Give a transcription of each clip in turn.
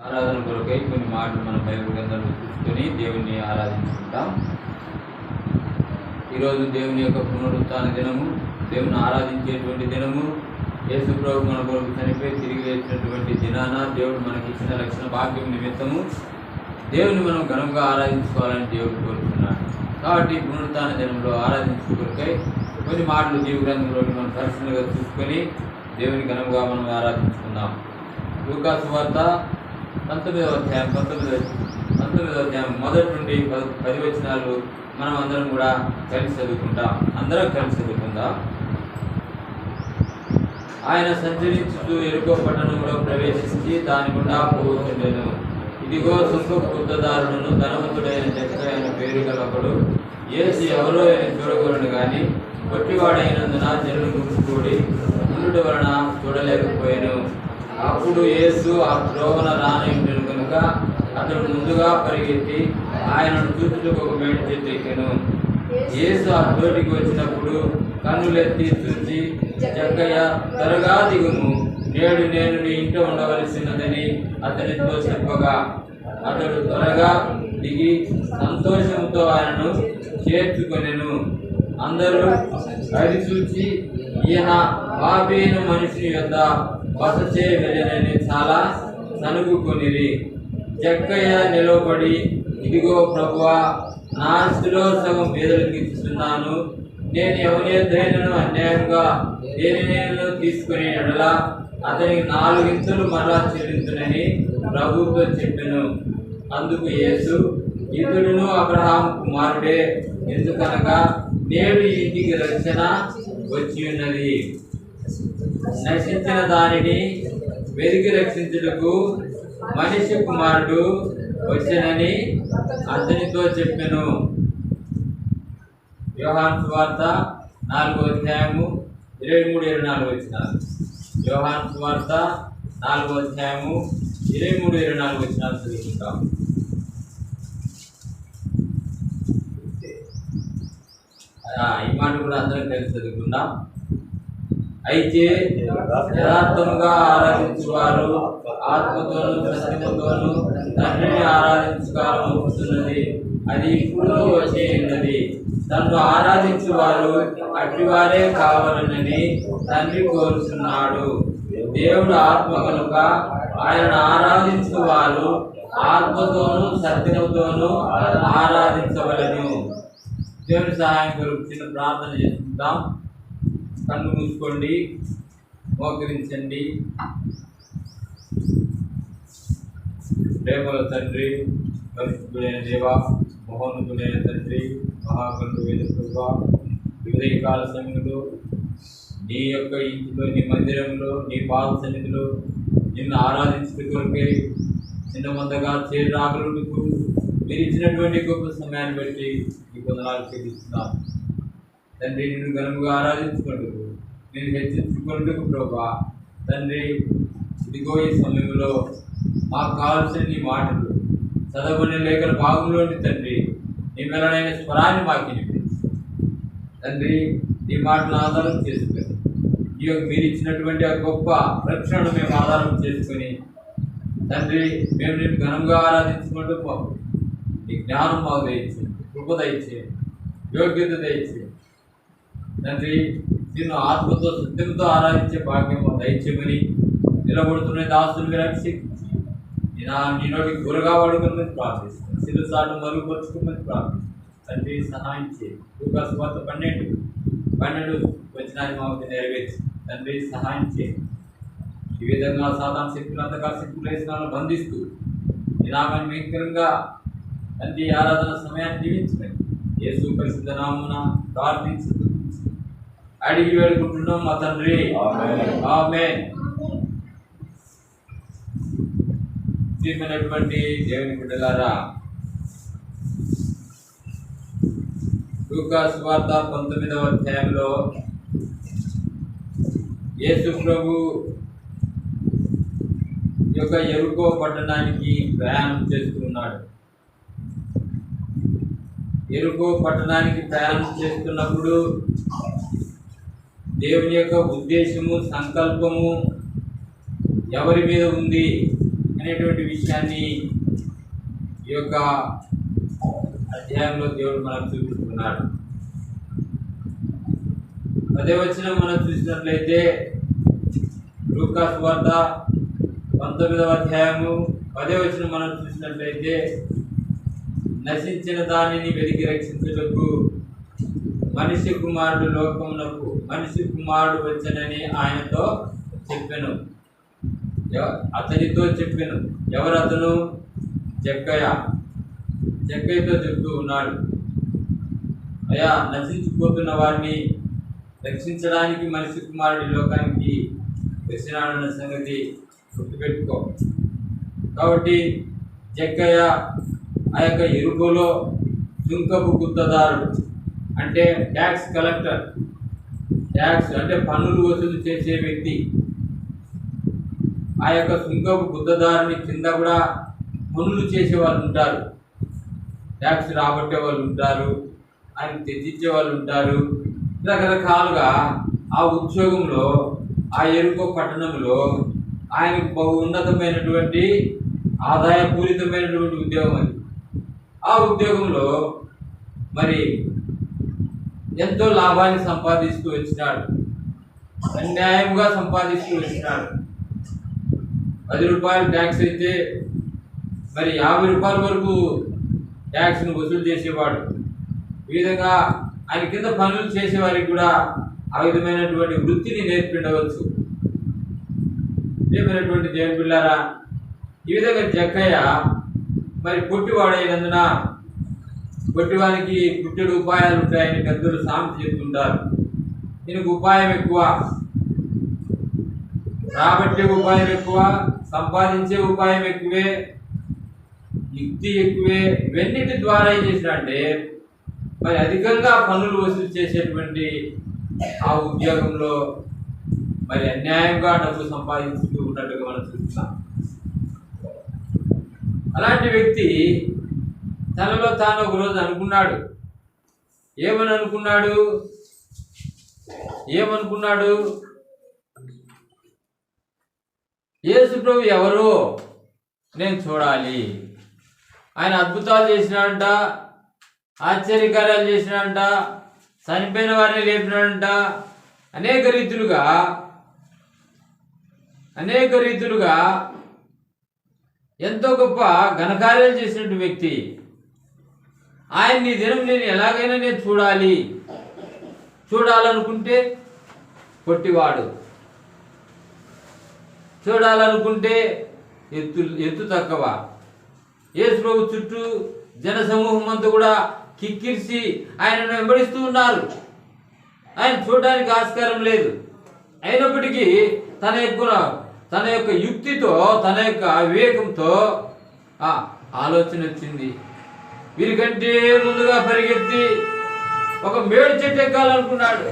ఆరాధన కొరకై కొన్ని మాటలు మన బైబిల్ గ్రంథంలో చూసుకొని దేవుణ్ణి ఆరాధించుకుంటాం. ఈరోజు దేవుని యొక్క పునరుత్థాన దినము, దేవుని ఆరాధించేటువంటి దినము. యేసు ప్రభు మన కొరకు చనిపోయి తిరిగి లేచినటువంటి దినాన దేవుడు మనకి ఇచ్చిన రక్షణ భాగ్యం నిమిత్తము దేవుని మనం ఘనంగా ఆరాధించుకోవాలని దేవుడు కోరుతున్నాడు. కాబట్టి పునరుత్థాన దినంలో ఆరాధించే కొరకై కొన్ని మాటలు జీవ గ్రంథంలోని మనం పరిశీలనగా చూసుకొని దేవుని ఘనంగా మనం ఆరాధించుకుందాం. లూకా సువార్త 19వ అధ్యాయం మొదటి నుండి 10 వచనాలు మనం అందరం కూడా కలిసి చదువుకుంటాం. ఆయన సంచరించుతూ యెరికో పట్టణంలో ప్రవేశించి దాని గుండా పోతుండెను. ఇదిగో సుంకపు గుత్తదారుడును ధనవంతుడైన జక్కయ్య అయిన పేరు గలొకడు యేసు ఎవరో అని చూడకూడదు కానీ పొట్టివాడైనందున జనులు గుంపుకూడి ఉండుట వలన చూడలేకపోయాను. అప్పుడు యేసు ఆ త్రోవన రానయుండెను కనుక అతడు ముందుగా పరిగెత్తి ఆయనను చూచుటకు ఒక మేడి చెట్టు ఎక్కెను. యేసు ఆ చోటికి వచ్చినప్పుడు కన్నులెత్తి చూచి, జక్కయ్య త్వరగా దిగుము, నేడు నేను నీ ఇంట ఉండవలసినదని అతనితో చెప్పగా అతడు త్వరగా దిగి సంతోషంతో ఆయనను చేర్చుకొనెను. అందరూ అది చూచి ఈయన పాపీన మనిషి యొద్ద బస చేయవలెనని చాలా సనుగుకొనిరి. జక్కయ్య నిలబడి, ఇదిగో ప్రభువా, నా ఆస్తిలో సగం పేదలకు ఇస్తున్నాను. నేను ఎవరిదైనను అన్యాయంగా దేనినైనా తీసుకుని ఎడల అతనికి 4 ఇంతలు మరలా చెల్లించునని ప్రభువుతో చెప్పెను. అందుకు యేసు, ఇతడును అబ్రహాము కుమారుడే, ఎందుకనగా నేడు ఈ ఇంటికి రక్షణ వచ్చి ఉన్నది. నశించిన దానిని వెతికి రక్షించుటకు మనిషి కుమారుడు వచ్చెనని అతనితో చెప్పెను. యోహాను సువార్త 4వ అధ్యాయము 23-24 వచనాలు. యోహాను సువార్త 4వ అధ్యాయము 23-24 వచనాలు చదువుకుంటాం. ఈ మాట కూడా అందరం కలిసి చదువుకుందాం. అయితే యథార్థముగా ఆరాధించువారు ఆత్మతోనూ సత్యముతోనూ తండ్రిని ఆరాధించుకాలం వస్తున్నది, అది ఇప్పుడు వచ్చే ఉన్నది. తను ఆరాధించువారు అట్టివారే కావాలనని తండ్రి కోరుతున్నాడు. దేవుడు ఆత్మ కనుక ఆయన ఆరాధించువారు ఆత్మతోనూ సత్యముతోనూ ఆరాధించవలను. దేవుని సహాయం కొరకు చిన్న ప్రార్థన చేసుకుంటాం. కన్ను మూసుకోండి, మోకరించండి. ప్రేమల తండ్రి, పరిశుద్ధుడైన దేవ, మహోన్నతుడైన తండ్రి, మహాగణుడైన ప్రభువా, ఉదయకాల సమయంలో నీ యొక్క ఇంటిలో, నీ మందిరంలో, నీ పాద సన్నిధిలో నిన్ను ఆరాధించే కొరకే చిన్న మందగా చేరి రాగలుగుటకు మీరు ఇచ్చినటువంటి గొప్ప సమయాన్ని బట్టి ఈ వందనాలు చెల్లిస్తున్నాం. తండ్రి, నిన్ను ఘనముగా ఆరాధించుకుంటూ నేను హెచ్చించుకుంటూ ప్రభా తండ్రి, ఇదిగో ఈ సమయంలో మాకు కావాల్సిన నీ మాటలు చదవని లేఖల భాగంలోని తండ్రి నీ మెలనైన స్వరాన్ని మాకు వినిపించు తండ్రి. నీ మాటలు ఆధారం చేసుకొని ఈ యొక్క మీరు ఇచ్చినటువంటి ఆ గొప్ప రక్షణను మేము ఆధారం చేసుకొని తండ్రి మేము నేను ఘనంగా ఆరాధించుకుంటూ పోము. నీ జ్ఞానం మాకు దయచే, కృప దయచే, యోగ్యత దయచే తండ్రి. నిన్ను ఆత్మతో సత్యంతో ఆరాధించే భాగ్యం దయచేమని నిలబడుతున్న దాసుని రక్షించి నీ నోటికి గురగా వాడుకోమని ప్రార్థిస్తాను. శిరసాటు మరుగుపరుచుకోమని ప్రార్థిస్తాను. తండ్రి సహాయం చేయి. లూకా సువార్త 12 వచనాన్ని మాకు నెరవేర్చి తండ్రి సహాయం చేయి. ఈ విధంగా సాతాను శక్తులు, అంధకార శక్తులు వేసినాలను బంధిస్తూ నినామాన్ని భయంకరంగా తండ్రి ఆరాధన సమయాన్ని జీవించమని యేసు పరిశుద్ధ నామమున ప్రార్థించి అడిగి వేడుకుంటున్నాం మా తండ్రి, ఆమేన్. ప్రియమైనటువంటి దేవుని బిడ్డలారా, లూకా సువార్త 19వ అధ్యాయంలో యేసు ప్రభు యొక్క యెరికో పట్టణానికి ప్రయాణం చేస్తున్నాడు. యెరికో పట్టణానికి ప్రయాణం చేస్తున్నప్పుడు దేవుని యొక్క ఉద్దేశము, సంకల్పము ఎవరి మీద ఉంది అనేటువంటి విషయాన్ని ఈ యొక్క అధ్యాయంలో దేవుడు మనకు చూపిస్తున్నాడు. 10వ వచనం మనం చూసినట్లయితే లూకా సువార్త 19వ అధ్యాయము 10వ వచనం మనం చూసినట్లయితే, నశించిన దానిని వెతికి రక్షించుటకు మనిషి కుమారుడు వచ్చనని ఆయనతో చెప్పెను. అతనితో చెప్పెను. ఎవరు అతను? జక్కయ్యతో చెప్తూ ఉన్నాడు, అయ్యా, నశించిపోతున్న వారిని రక్షించడానికి మనిషి కుమారుడు లోకానికి వచ్చినాడన్న సంగతి గుర్తుపెట్టుకో. కాబట్టి జక్కయ్య ఆ యొక్క ఎరుకలో సుంకపు గుత్తదారుడు, అంటే ట్యాక్స్ కలెక్టర్, ట్యాక్స్ అంటే పన్నులు వసూలు చేసే వ్యక్తి. ఆ యొక్క సుంకపు గుత్తదారుని కింద కూడా పన్నులు చేసే వాళ్ళు ఉంటారు, ట్యాక్స్ రాబట్టే వాళ్ళు ఉంటారు, ఆయన తెచ్చిచ్చే వాళ్ళు ఉంటారు. రకరకాలుగా ఆ ఉద్యోగంలో, ఆ ఎరుకో పట్టణంలో ఆయనకు బహు ఉన్నతమైనటువంటి ఆదాయపూరితమైనటువంటి ఉద్యోగం అది. ఆ ఉద్యోగంలో మరి ఎంతో లాభాన్ని సంపాదిస్తూ వచ్చినాడు, అన్యాయంగా సంపాదిస్తూ వచ్చినాడు. 10 రూపాయలు ట్యాక్స్ అయితే మరి 50 రూపాయల వరకు ట్యాక్స్ను వసూలు చేసేవాడు. ఈ విధంగా ఆయన కింద పనులు చేసేవారికి కూడా ఆ విధమైనటువంటి వృత్తిని నేర్పిండవచ్చు. ఏమైనటువంటి దేవుని పిల్లారా, ఈ విధంగా జక్కయ్య మరి పొట్టివాడైనందున పొట్టివానికి పుట్టెడు ఉపాయాలు ఉంటాయని పెద్దలు సామెత చెప్తుంటారు. దీనికి ఉపాయం ఎక్కువ, రాబట్టే ఉపాయం ఎక్కువ, సంపాదించే ఉపాయం ఎక్కువే, యుక్తి ఎక్కువే. ఇవన్నిటి ద్వారా ఏం చేసినంటే మరి అధికంగా పన్నులు వసూలు చేసేటువంటి ఆ ఉద్యోగంలో మరి అన్యాయంగా డబ్బు సంపాదించుతూ ఉన్నట్టుగా మనం చూస్తున్నాం. అలాంటి వ్యక్తి తనలో తాను ఒకరోజు అనుకున్నాడు. ఏమనుకున్నాడు? యేసు ప్రభు ఎవరో నేను చూడాలి. ఆయన అద్భుతాలు చేసినాడంట, ఆశ్చర్యకార్యాలు చేసినాడంట, చనిపోయిన వారిని లేపినాడంట, అనేక రీతులుగా ఎంతో గొప్ప ఘనకార్యాలు చేసినటువంటి వ్యక్తి. ఆయన్ని దినం నేను ఎలాగైనా నేను చూడాలనుకుంటే పొట్టివాడు, చూడాలనుకుంటే ఎత్తు తక్కువ. యేసు ప్రభు చుట్టూ జన సమూహం అంతా కూడా కిక్కిరిసి ఆయనను వెంబడిస్తూ ఉన్నారు. ఆయన చూడడానికి ఆస్కారం లేదు. అయినప్పటికీ తన యొక్క యుక్తితో, తన యొక్క వివేకంతో ఆలోచన వచ్చింది. వీరికంటే ముందుగా పరిగెత్తి ఒక మేడి చెట్టు ఎక్కాలనుకున్నాడు.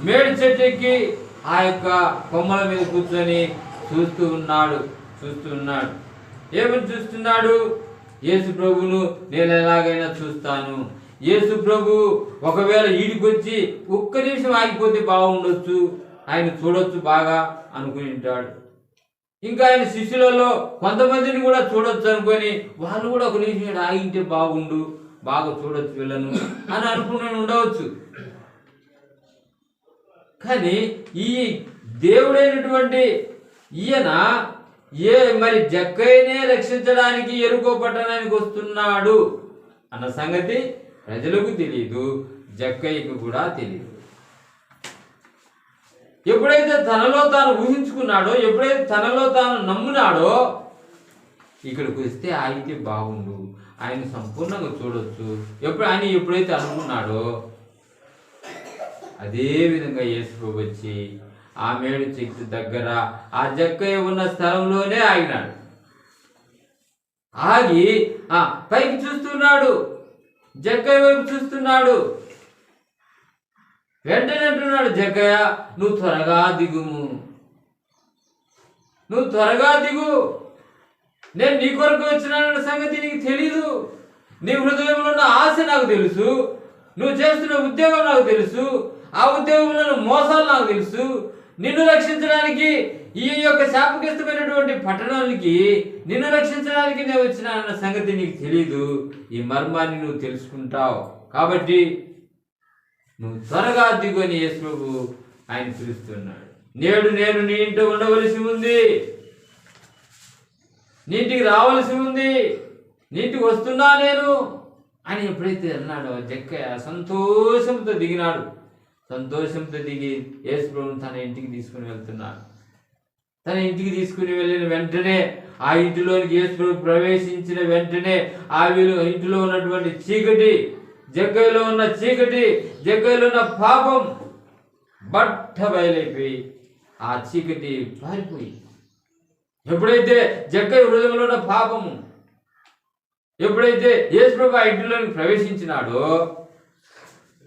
మేడి చెట్టు ఎక్కి ఆ యొక్క కొమ్మల మీద కూర్చొని చూస్తూ ఉన్నాడు. ఏమని చూస్తున్నాడు? యేసు ప్రభువును నేను ఎలాగైనా చూస్తాను. యేసు ప్రభు ఒకవేళ ఈడికొచ్చి ఒక్క నిమిషం ఆగిపోతే బాగుండొచ్చు, ఆయన చూడొచ్చు బాగా అనుకుని ఉంటాడు. ఇంకా ఆయన శిష్యులలో కొంతమందిని కూడా చూడొచ్చు అనుకొని వాళ్ళు కూడా ఒక నిమిషం ఆగింటే బాగుండు, బాగా చూడొచ్చు వీళ్ళను అని అనుకుని ఉండవచ్చు. కానీ ఈ దేవుడైనటువంటి ఈయన మరి జక్కయ్యనే రక్షించడానికి ఎరుకో పట్టణానికి వస్తున్నాడు అన్న సంగతి ప్రజలకు తెలియదు, జక్కయ్యకు కూడా తెలియదు. ఎప్పుడైతే తనలో తాను ఊహించుకున్నాడో, ఎప్పుడైతే తనలో తాను నమ్మునాడో, ఇక్కడికి వస్తే ఆగితే బాగుండు, ఆయన సంపూర్ణంగా చూడొచ్చు ఎప్పుడైతే అనుకున్నాడో, అదే విధంగా యేసు ప్రభు వచ్చి ఆ మేడు చెట్టు దగ్గర ఆ జక్కయ్య ఉన్న స్థలంలోనే ఆగినాడు. ఆగి పైకి చూస్తున్నాడు, జక్కయ్య వైపు చూస్తున్నాడు. వెంటనే అంటున్నాడు, జక్కయ్య నువ్వు త్వరగా దిగు, నేను నీ కొరకు వచ్చినానన్న సంగతి నీకు తెలీదు. నీ హృదయంలో ఉన్న ఆశ నాకు తెలుసు, నువ్వు చేస్తున్న ఉద్యోగం నాకు తెలుసు, ఆ ఉద్యోగంలో మోసాలు నాకు తెలుసు. నిన్ను రక్షించడానికి ఈ యొక్క శాపగ్రస్తమైనటువంటి పట్టణానికి నిన్ను రక్షించడానికి నేను వచ్చినానన్న సంగతి నీకు తెలీదు. ఈ మర్మాన్ని నువ్వు తెలుసుకుంటావు. కాబట్టి నువ్వు త్వరగా దిగుని యేసు ప్రభు ఆయన పిలుస్తున్నాడు. నేడు నేను నీ ఇంట ఉండవలసి ఉంది, నీ ఇంటికి రావలసి ఉంది, నీ ఇంటికి వస్తున్నా నేను అని ఎప్పుడైతే అన్నాడో జక్కయ్య సంతోషంతో దిగినాడు. సంతోషంతో దిగి యేసు ప్రభువును తన ఇంటికి తీసుకుని వెళ్తున్నాడు. తన ఇంటికి తీసుకుని వెళ్ళిన వెంటనే ఆ ఇంటిలోనికి యేసు ప్రభు ప్రవేశించిన వెంటనే ఆ ఇంటిలో ఉన్నటువంటి చీకటి, జగ్గయ్యలో ఉన్న చీకటి, జగ్గయ్యలో ఉన్న పాపం బట్ట బయలైపోయి ఆ చీకటి పారిపోయి, ఎప్పుడైతే జగ్గయ్య హృదయంలో ఉన్న పాపము ఎప్పుడైతే యేసు ప్రభు ఆ ఇంటిలోకి ప్రవేశించినాడో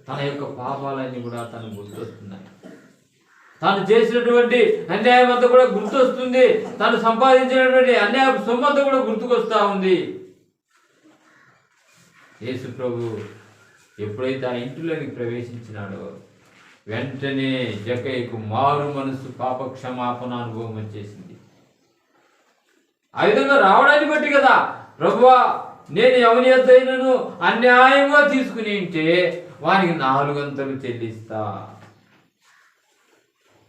తన యొక్క పాపాలన్నీ కూడా తనకు గుర్తొస్తున్నాయి. తాను చేసినటువంటి అన్యాయం అంతా కూడా గుర్తొస్తుంది. తాను సంపాదించినటువంటి అన్యాయ సొమ్మంతా కూడా గుర్తుకొస్తా ఉంది. యేసు ప్రభు ఎప్పుడైతే ఆ ఇంటిలోనికి ప్రవేశించినాడో వెంటనే జక్కయ్యకు మారు మనసు పాప క్షమాపణ అనుభవం వచ్చేసింది. ఆ విధంగా రావడాన్ని బట్టి కదా, ప్రభువా నేను ఎవరి యొద్దైనను అన్యాయంగా తీసుకుని ఉంటే వానికి 4 అంతలు చెల్లిస్తా.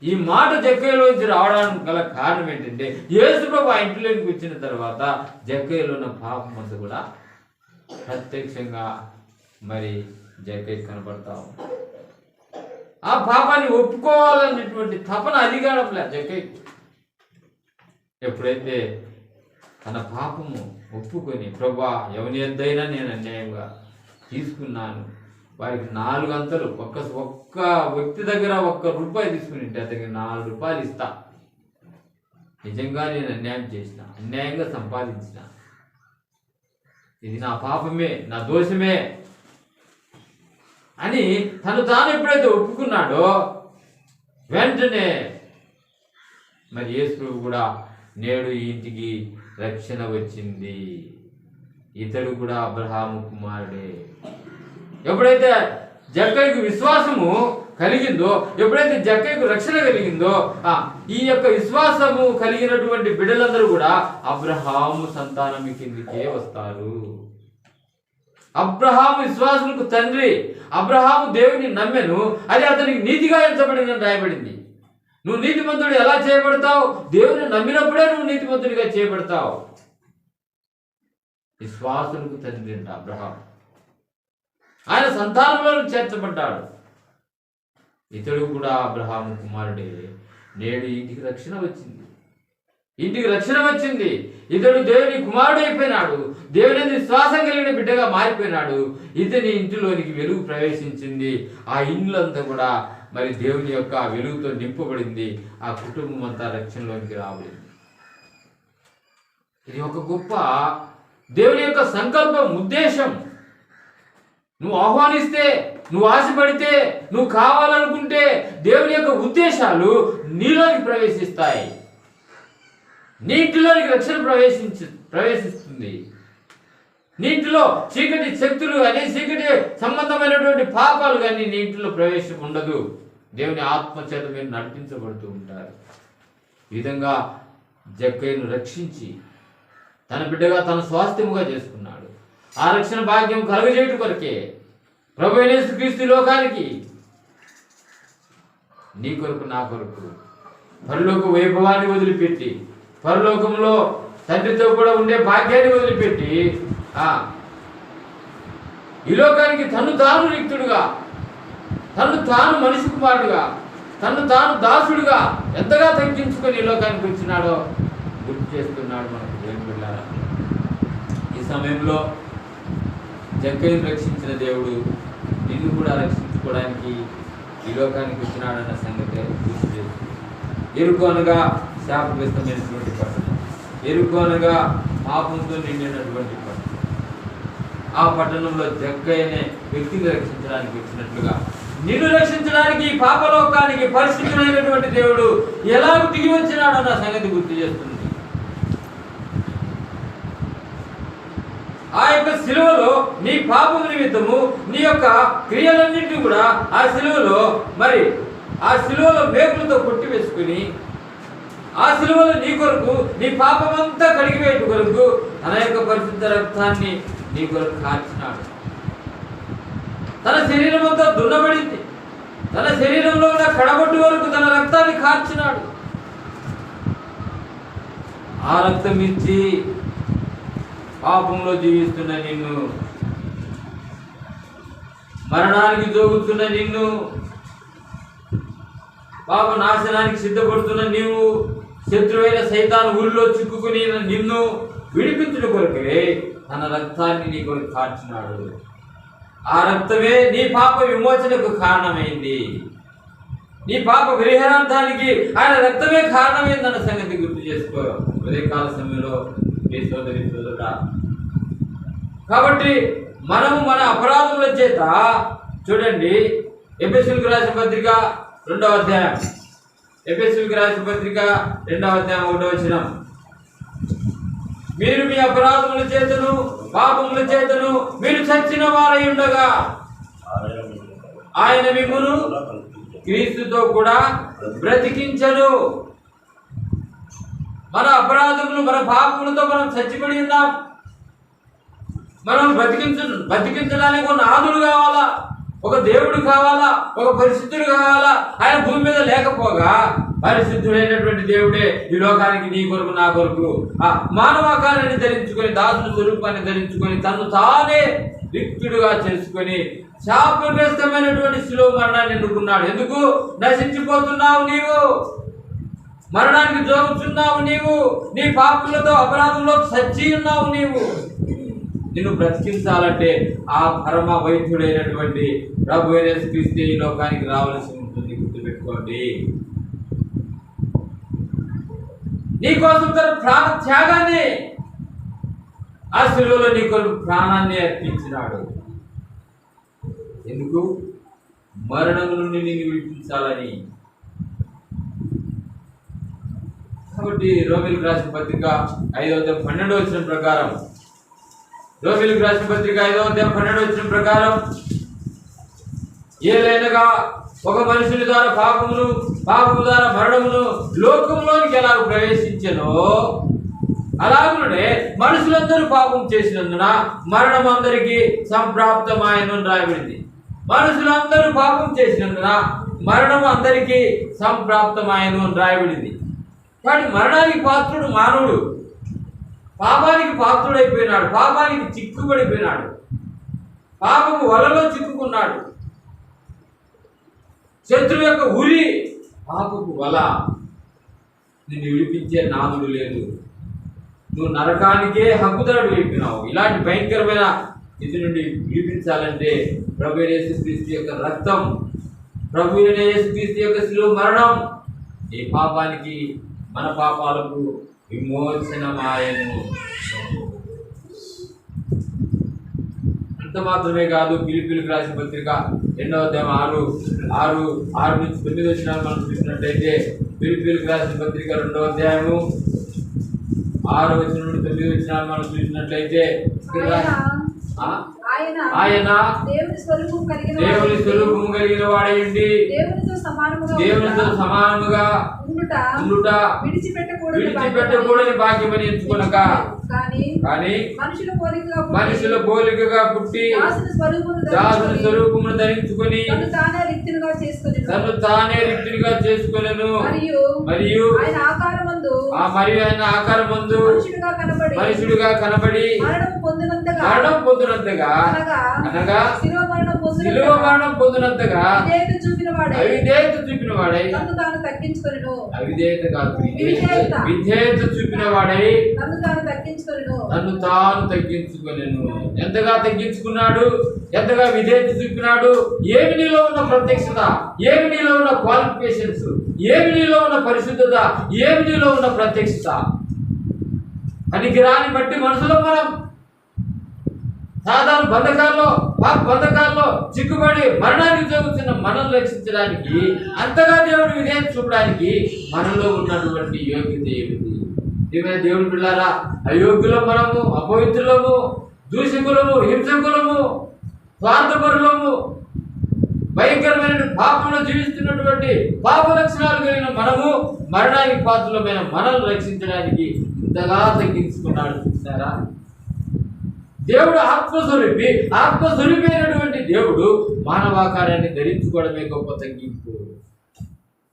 ఈ మాట జక్కయ్యలోంచి రావడానికి గల కారణం ఏంటంటే యేసు ప్రభు ఆ ఇంటిలోకి వచ్చిన తర్వాత జక్కయ్యలో ఉన్న పాపం అంతా కూడా ప్రత్యక్షంగా మరి జక్కయ్య కనపడతా ఉంది. ఆ పాపాన్ని ఒప్పుకోవాలనేటువంటి తపన అధికారంలే జక్కయ్య. ఎప్పుడైతే తన పాపము ఒప్పుకొని ప్రభువా ఎవరి యొద్దైనా నేను అన్యాయంగా తీసుకున్నాను, వారికి 4 అంతలు ఒక్క వ్యక్తి దగ్గర ₹1 తీసుకుని ఉంటే అతనికి ₹4 ఇస్తా, నిజంగా నేను అన్యాయం చేసిన, అన్యాయంగా సంపాదించిన, ఇది నా పాపమే, నా దోషమే అని తాను ఎప్పుడైతే ఒప్పుకున్నాడో వెంటనే మరి యేసు ప్రభు కూడా నేడు ఈ ఇంటికి రక్షణ వచ్చింది, ఇతడు కూడా అబ్రహాము కుమారుడే. ఎప్పుడైతే జక్కయ్యకు విశ్వాసము కలిగిందో, ఎప్పుడైతే జక్కయ్యకు రక్షణ కలిగిందో ఈ యొక్క విశ్వాసము కలిగినటువంటి బిడ్డలందరూ కూడా అబ్రహాము సంతానం కిందికే వస్తారు. అబ్రహాము విశ్వాసులకు తండ్రి. అబ్రహాము దేవుని నమ్మెను, అది అతనికి నీతిగా ఎంచబడిందని రాయబడింది. నువ్వు నీతిమంతుడు ఎలా చేయబడతావు? దేవుని నమ్మినప్పుడే నువ్వు నీతిమంతుడిగా చేయబడతావు. విశ్వాసులకు తండ్రి అంట అబ్రహాం. ఆయన సంతానంలో చేర్చబడ్డాడు. ఇతడు కూడా అబ్రహాము కుమారుడే. నేడు ఇంటికి రక్షణ వచ్చింది, ఇంటికి రక్షణ వచ్చింది. ఇతడు దేవుని కుమారుడు అయిపోయినాడు, దేవుని విశ్వాసం కలిగిన బిడ్డగా మారిపోయినాడు. ఇతని ఇంటిలోనికి వెలుగు ప్రవేశించింది. ఆ ఇండ్లంతా కూడా మరి దేవుని యొక్క వెలుగుతో నింపబడింది. ఆ కుటుంబం అంతా రక్షణలోనికి రాబడింది. ఇది ఒక గొప్ప దేవుని యొక్క సంకల్పం, ఉద్దేశం. నువ్వు ఆహ్వానిస్తే, నువ్వు ఆశపడితే, నువ్వు కావాలనుకుంటే దేవుని యొక్క ఉద్దేశాలు నీలోకి ప్రవేశిస్తాయి. నీటిలోనికి రక్షణ ప్రవేశిస్తుంది. నీటిలో చీకటి శక్తులు కానీ చీకటి సంబంధమైనటువంటి పాపాలు కానీ నీటిలో ప్రవేశం ఉండదు. దేవుని ఆత్మ చేత మీరు నడిపించబడుతూ ఉంటారు. ఈ విధంగా జక్కయ్యను రక్షించి తన బిడ్డగా తన స్వాస్థ్యముగా చేసుకున్నాడు. ఆ రక్షణ భాగ్యం కలుగజేయట కొరకే ప్రభు యేసుక్రీస్తు లోకానికి నీ కొరకు నా కొరకు పరలోక వైభవాన్ని వదిలిపెట్టి, పరలోకంలో తండ్రితో కూడా ఉండే భాగ్యాన్ని వదిలిపెట్టి ఈ లోకానికి తను తాను రిక్తుడుగా, తను తాను మనిషి కుమారుడుగా, తను తాను దాసుడుగా ఎంతగా తగ్గించుకొని ఈ లోకానికి వచ్చినాడో గుర్తు చేస్తున్నాడు మనకు దేవుని బిడ్డలారా. ఈ సమయంలో జక్కయ్యను రక్షించిన దేవుడు నిన్ను కూడా రక్షించుకోవడానికి ఈ లోకానికి వచ్చినాడన్న సంగతి గుర్తు చేస్తుంది. ఎరుకు అనగా శాపగ్రస్తమైనటువంటి పట్టణం, ఎరుకు అనగా పాపంతో నిండినటువంటి పట్టణం. ఆ పట్టణంలో జక్కయ్య అనే వ్యక్తిని రక్షించడానికి వచ్చినట్లుగా నిన్ను రక్షించడానికి పాపలోకానికి పరిశుద్ధుడైనటువంటి దేవుడు ఎలాగ దిగి వచ్చినాడన్న సంగతి గుర్తు చేస్తుంది. ఆ యొక్క శిలువలో నీ పాపం నిమిత్తము నీ యొక్క క్రియలన్నింటినీ కూడా ఆ శిలువలో మేకులతో కొట్టివేసుకుని ఆ సిలువలో నీ కొరకు నీ పాపమంతా కడిగివేటు కొరకు తన యొక్క పరిశుద్ధ రక్తాన్ని నీ కొరకు కార్చినాడు. తన శరీరం అంతా దున్నబడింది. తన శరీరంలో ఉన్న కడబొట్టు వరకు తన రక్తాన్ని కార్చినాడు. ఆ రక్తం ఇచ్చి పాపంలో జీవిస్తున్న నిన్ను, మరణానికి జోగుతున్న నిన్ను, పాప నాశనానికి సిద్ధపడుతున్న నీవు, శత్రువైన సైతాను ఊరిలో చిక్కుకుని నిన్ను విడిపించుట కొరకే తన రక్తాన్ని నీ కొరకు కార్చినాడు. ఆ రక్తమే నీ పాప విమోచనకు కారణమైంది. నీ పాప పరిహారార్థానికి ఆయన రక్తమే కారణమైందన్న సంగతి గుర్తు చేసుకో ఉదయకాల సమయంలో మీ సోదరి సోదరుడా. కాబట్టి మనము మన అపరాధముల చేత చూడండి, ఎఫెసీయులకు రాసిన పత్రిక 2వ అధ్యాయం, ఎఫెసీయులకు రాసిన పత్రిక 2వ అధ్యాయం 1వ వచనం, మీరు మీ అపరాధముల చేతను పాపముల చేతను మీరు చచ్చిన వారై ఉండగా ఆయన మిమ్మును క్రీస్తుతో కూడా బ్రతికించను. మన అపరాధములు మన పాపములతో మనం చచ్చిపడి ఉన్నాం. మనం బ్రతికించడానికి ఒక నాదుడు కావాలా, ఒక దేవుడు కావాలా, ఒక పరిశుద్ధుడు కావాలా. ఆయన భూమి మీద లేకపోగా పరిశుద్ధుడైనటువంటి దేవుడే ఈ లోకానికి నీ కొరకు నా కొరకు ఆ మానవాకారాన్ని ధరించుకొని, దాసుని స్వరూపాన్ని ధరించుకొని, తను తానే రిక్తుడుగా చేసుకొని శాపగ్రస్తమైనటువంటి శిలువ మరణాన్ని ఎన్నుకున్నాడు. ఎందుకు? నశించిపోతున్నావు నీవు, మరణానికి జోగుతున్నావు నీవు, నీ పాపములతో అపరాధంలో చచ్చి ఉన్నావు నీవు. నిన్ను బ్రతికించాలంటే ఆ పరమ వైద్యుడైనటువంటి ప్రభు యేసుక్రీస్తు ఈ లోకానికి రావాల్సి ఉంటుంది. గుర్తుపెట్టుకోండి. నీకోసం తన ప్రాణ త్యాగాన్ని, ఆ శిలువలో నీ కొరకు ప్రాణాన్ని అర్పించినాడు. ఎందుకు? మరణం నుండి నిన్ను విడిపించాలని. కాబట్టి రోమీయులకు రాసిన పత్రిక 5వ అధ్యాయం 12వ వచనం ప్రకారం, రోమీయులకు రాసిన పత్రిక 5వ అధ్యాయం 12వ వచనం ప్రకారం, ఏలైనగా ఒక మనుషుని ద్వారా పాపము ద్వారా మరణమును లోకంలోనికి ఎలా ప్రవేశించెనో అలాగనే మనుషులందరూ పాపం చేసినందున మరణం అందరికీ సంప్రాప్తమాయను రాయబడింది. మనుషులందరూ పాపం చేసినందున మరణం అందరికీ సంప్రాప్తమాయను రాయబడింది. కానీ మరణానికి పాత్రుడు మానవుడు, పాపానికి పాత్రుడైపోయినాడు, పాపానికి చిక్కుబడిపోయినాడు, పాపము వలలో చిక్కుకున్నాడు. శత్రువు యొక్క ఉరి పాపపు వల. నిన్ను విడిపించే నాదుడు లేదు. నువ్వు నరకానికే హక్కుదారుడు అయిపోయినావు. ఇలాంటి భయంకరమైన ఇది నుండి విడిపించాలంటే ప్రభు యేసుక్రీస్తు యొక్క రక్తం, ప్రభు యేసుక్రీస్తు యొక్క శిలువ మరణం ఈ పాపానికి, మన పాపాలకు విమోచనమాయను. అంత మాత్రమే కాదు, ఫిలిప్పీయులకు రాసిన పత్రిక 2వ అధ్యాయం 6 నుంచి 9 వచనాలు మనం చూసినట్లయితే, ఫిలిప్పీయులకు రాసిన పత్రిక 2వ అధ్యాయము 6 వచనం నుండి 9 వచనాలు మనం చూసినట్లయితే, ఆయన దేవుని స్వరూపము కలిగిన వాడైండి దేవునితో సమానముగా ఉండుట విడిచిపెట్టకూడని భాగ్యమని ఎంచుకొనక, కానీ మనుషుల పోలికగా పుట్టి దాసుని స్వరూపమును ధరించుకొని తను తానే రిక్తునిగా చేసుకొనెను. మరియు ఆయన ఆకారమందు మనుషుడుగా కనబడి మరణం పొందినంతగా అనగా శిలువ మరణం పొందినంతగా అవిధేయత చూపిన వాడై, అవిధేయత కాదు విధేయత చూపిన వాడై తను తాను తగ్గించుకొనెను. ఎంతగా తగ్గించుకున్నాడు, ఎంతగా విధేయత చూపినాడు. ఏమి నీలో ఉన్న ప్రత్యక్షత, ఏమి నీలో ఉన్న క్వాలిఫికేషన్స్, ఏమి నీలో ఉన్న పరిశుద్ధత, ఏమి నీలో ఉన్న ప్రత్యక్షత. పనికిరాని బట్టి మనుషులు మనం సాధారణ బంధకాల్లో చిక్కుబడి మరణానికి జరుగుతున్న మనల్ని రక్షించడానికి, అంతగా దేవుడు విధేయత చూపడానికి మనలో ఉన్నటువంటి యోగ్యత ఏమిటి? ఏమైనా దేవుని పిల్లారా, అయోగ్యులం మనము, అపవిత్రులము, దూషకులము, హింసకులము, స్వార్థపరులము, భయంకరమైన పాపంలో జీవిస్తున్నటువంటి పాప లక్షణాలు కలిగిన మనము మరణానికి పాత్రలమైన మనల్ని రక్షించడానికి ఇంతగా తగ్గించుకున్నాడు. చూసారా? దేవుడు ఆత్మస్వరూపి అయినటువంటి దేవుడు మానవాకారాన్ని ధరించుకోవడమే గొప్ప తగ్గింపు.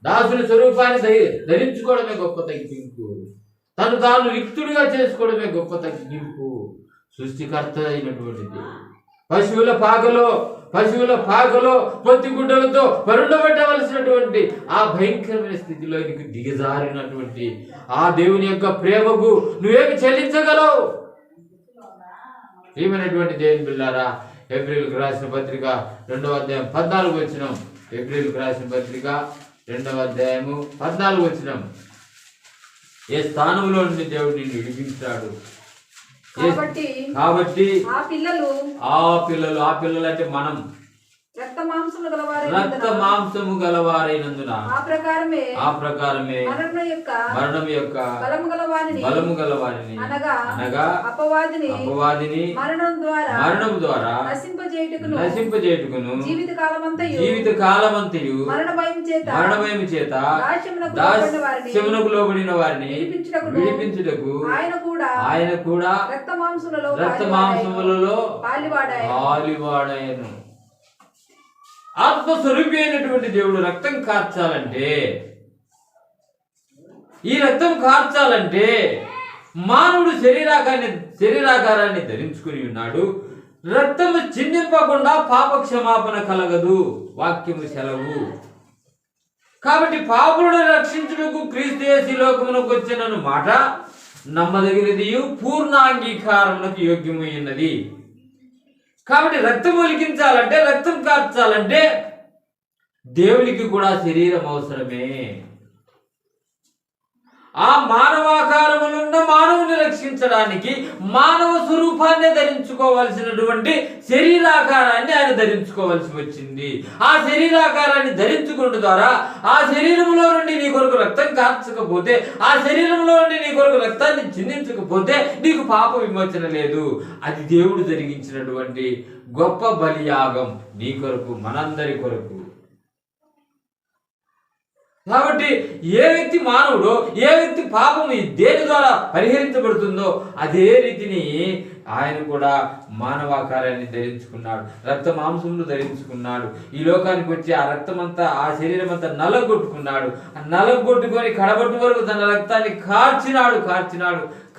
దాసుని స్వరూపాన్ని ధరించుకోవడమే గొప్ప తగ్గింపు. తను తాను రిక్తుడిగా చేసుకోవడమే గొప్ప తగ్గింపు. సృష్టికర్త అయినటువంటి దేవుడు పశువుల పాకలో పొత్తి గుడ్డలతో పరుండబెట్టవలసినటువంటి ఆ భయంకరమైన స్థితిలోనికి దిగజారినటువంటి ఆ దేవుని యొక్క ప్రేమకు నువ్వేమి చెల్లించగలవు? ప్రియమైనటువంటి దేవుని బిడ్డలారా, ఏప్రిల్కి రాసిన పత్రిక 2వ అధ్యాయం 14 వచనం. ఏప్రిల్కి రాసిన పత్రిక 2వ అధ్యాయము 14 వచనం. ఏ స్థానంలో నుండి దేవుడు నిన్ను విడిపించాడు. కాబట్టి ఆ పిల్లలు అంటే మనం రక్త మాంసము గలవారైనందున ఆ ప్రకారమే మరణం యొక్క బలము గలవారిని అనగా అపవాదిని మరణం ద్వారా నశింపజేయుటకును జీవిత కాలమంతయు మరణ భయము చేత దాస్యమునకు లోబడిన వారిని విడిపించుటకు ఆయన కూడా రక్త మాంసములలో పాలివాడాయను. ఆత్మస్వరూపి అయినటువంటి దేవుడు రక్తం కార్చాలంటే, ఈ రక్తం కార్చాలంటే మానవుడు శరీరాకారాన్ని ధరించుకుని ఉన్నాడు. రక్తము చిందింపకుండా పాప క్షమాపణ కలగదు, వాక్యము సెలవు. కాబట్టి పాపులను రక్షించుటకు క్రీస్తు యేసు ఈ లోకమునకు వచ్చినను మాట నమ్మదగినది, పూర్ణ అంగీకారమునకు యోగ్యమైనది. కాబట్టి రక్తం ఒలికించాలంటే, రక్తం కార్చాలంటే దేవునికి కూడా శరీరం అవసరమే. ఆ మానవాకారములున్న మానవుని రక్షించడానికి మానవ స్వరూపాన్ని ధరించుకోవాల్సినటువంటి శరీరాకారాన్ని ఆయన ధరించుకోవాల్సి వచ్చింది. ఆ శరీరాకారాన్ని ధరించుకున్న ద్వారా ఆ శరీరంలో నుండి నీ కొరకు రక్తం కార్చకపోతే, ఆ శరీరంలో నుండి నీ కొరకు రక్తాన్ని చిందించకపోతే నీకు పాప విమోచన లేదు. అది దేవుడు జరిగించినటువంటి గొప్ప బలియాగం నీ కొరకు, మనందరి కొరకు. కాబట్టి ఏ వ్యక్తి మానవుడో, ఏ వ్యక్తి పాపము దేని ద్వారా పరిహరించబడుతుందో అదే రీతిని ఆయన కూడా మానవాకారాన్ని ధరించుకున్నాడు, రక్త మాంసములు ధరించుకున్నాడు. ఈ లోకానికి వచ్చి ఆ రక్తమంతా, ఆ శరీరం అంతా నలగొట్టుకున్నాడు. ఆ నలగొట్టుకొని కడబట్టు వరకు తన రక్తాన్ని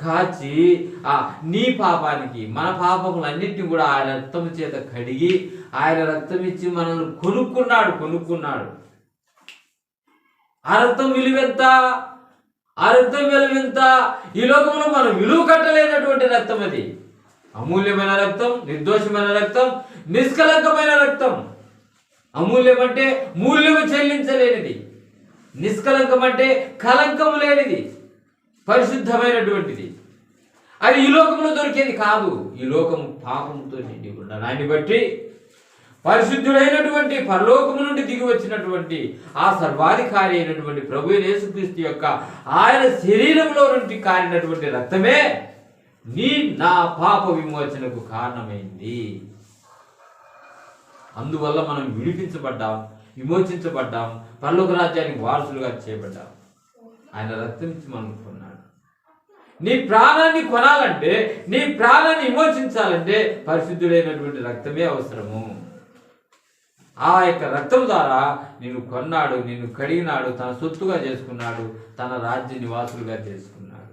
కాచి నీ పాపానికి, మన పాపములన్నింటినీ కూడా ఆయన రక్తము చేత కడిగి ఆయన రక్తం ఇచ్చి మనల్ని కొనుక్కున్నాడు. ఆ రక్తం విలువెంత? ఈ లోకంలో మనం విలువ కట్టలేనటువంటి రక్తం అది. అమూల్యమైన రక్తం, నిర్దోషమైన రక్తం, నిష్కలంకమైన రక్తం. అమూల్యం అంటే మూల్యము చెల్లించలేనిది, నిష్కలంకం అంటే కలంకము లేనిది, పరిశుద్ధమైనటువంటిది. అది ఈ లోకంలో దొరికేది కాదు. ఈ లోకము పాపంతో నిండి ఉన్న దాన్ని బట్టి పరిశుద్ధుడైనటువంటి పరలోకము నుండి దిగి వచ్చినటువంటి ఆ సర్వాధికారి అయినటువంటి ప్రభు యేసుక్రీస్తు యొక్క ఆయన శరీరంలో నుండి కారినటువంటి రక్తమే నా పాప విమోచనకు కారణమైంది. అందువల్ల మనం విమోచించబడ్డాం, పరలోక రాజ్యానికి వారసులుగా చేయబడ్డాం. ఆయన రక్తం ఇచ్చి మనం కొన్నాడు. నీ ప్రాణాన్ని కొనాలంటే, నీ ప్రాణాన్ని విమోచించాలంటే పరిశుద్ధుడైనటువంటి రక్తమే అవసరము. ఆ యొక్క రక్తం ద్వారా నిన్ను కొన్నాడు, నిన్ను కడిగినాడు, తన సొత్తుగా చేసుకున్నాడు, తన రాజ్య నివాసులుగా చేసుకున్నాడు.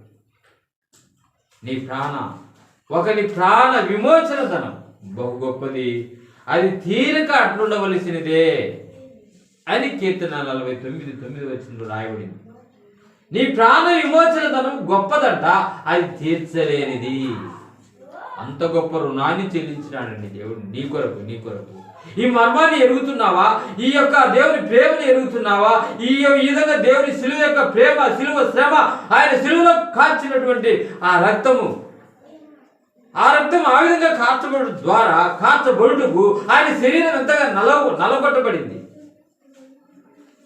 ఒకని ప్రాణ విమోచన ధనం బహు గొప్పది, అది తీరక అట్లుండవలసినదే అని కీర్తన 49:9 వచనంలో రాయబడింది. నీ ప్రాణ విమోచన ధనం గొప్పదంట, అది తీర్చలేనిది. అంత గొప్ప రుణాన్ని చెల్లించినాడండి దేవుడు నీ కొరకు. ఈ మర్మాన్ని ఎరుగుతున్నావా? ఈ యొక్క దేవుని ప్రేమను ఎరుగుతున్నావా? ఈ విధంగా దేవుని శిలువ యొక్క ప్రేమ, శిలువ శ్రమ, ఆయన శిలువలో కాల్చినటువంటి ఆ రక్తం ఆ విధంగా కార్చబడుటకు ఆయన శరీరం ఎంతగా నలగొట్టబడింది.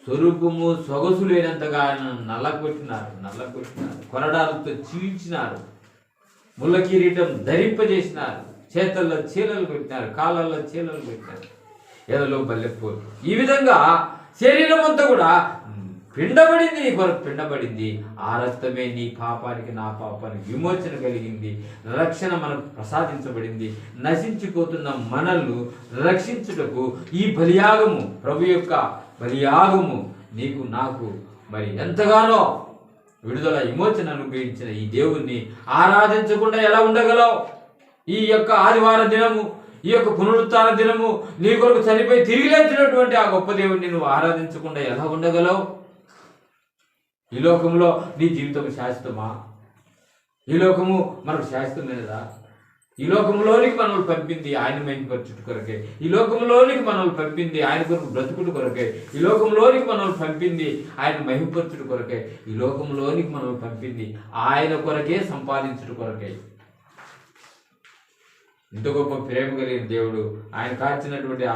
స్వరూపము సొగసు లేనంతగా ఆయన నల్లగొట్టినారు, కొరడాలతో చీల్చినారు, ముళ్ళ కిరీటం ధరింపజేసినారు, చేతల్లో చీలలు పెట్టినారు, కాళ్ళల్లో చీలలు పెట్టినారు. ఎదలో బల్లెపోలు. ఈ విధంగా శరీరం అంతా కూడా పిండబడింది, నీ కొరకు పిండబడింది. ఆ రక్తమే నీ పాపానికి నా పాపానికి విమోచన కలిగింది, రక్షణ మనకు ప్రసాదించబడింది. నశించిపోతున్న మనల్ని రక్షించుటకు ఈ బలియాగము, ప్రభు యొక్క బలియాగము నీకు నాకు మరి ఎంతగానో విడుదల విమోచన అనుగ్రహించిన ఈ దేవుణ్ణి ఆరాధించకుండా ఎలా ఉండగలవు? ఈ యొక్క ఆదివార దినము, ఈ యొక్క పునరుత్థాన దినము, నీ కొరకు చనిపోయి తిరిగి లేచినటువంటి ఆ గొప్ప దేవుణ్ణి నువ్వు ఆరాధించకుండా ఎలా ఉండగలవు? ఈ లోకంలో నీ జీవితం శాశ్వతమా? ఈ లోకము మనకు శాశ్వతమైనదా? ఈ లోకంలోనికి మనల్ని పంపింది ఆయన మహిమపరచుట కొరకే. ఈ లోకంలోనికి మనల్ని పంపింది ఆయన కొరకు బ్రతుకుట కొరకే. ఈ లోకంలోనికి మనల్ని పంపింది ఆయన మహిమపరచుట కొరకే. ఈ లోకంలోనికి మనల్ని పంపింది ఆయన కొరకే సంపాదించుట కొరకే. ఇంత గొప్ప ప్రేమ కలిగిన దేవుడు, ఆయన కాచినటువంటి ఆ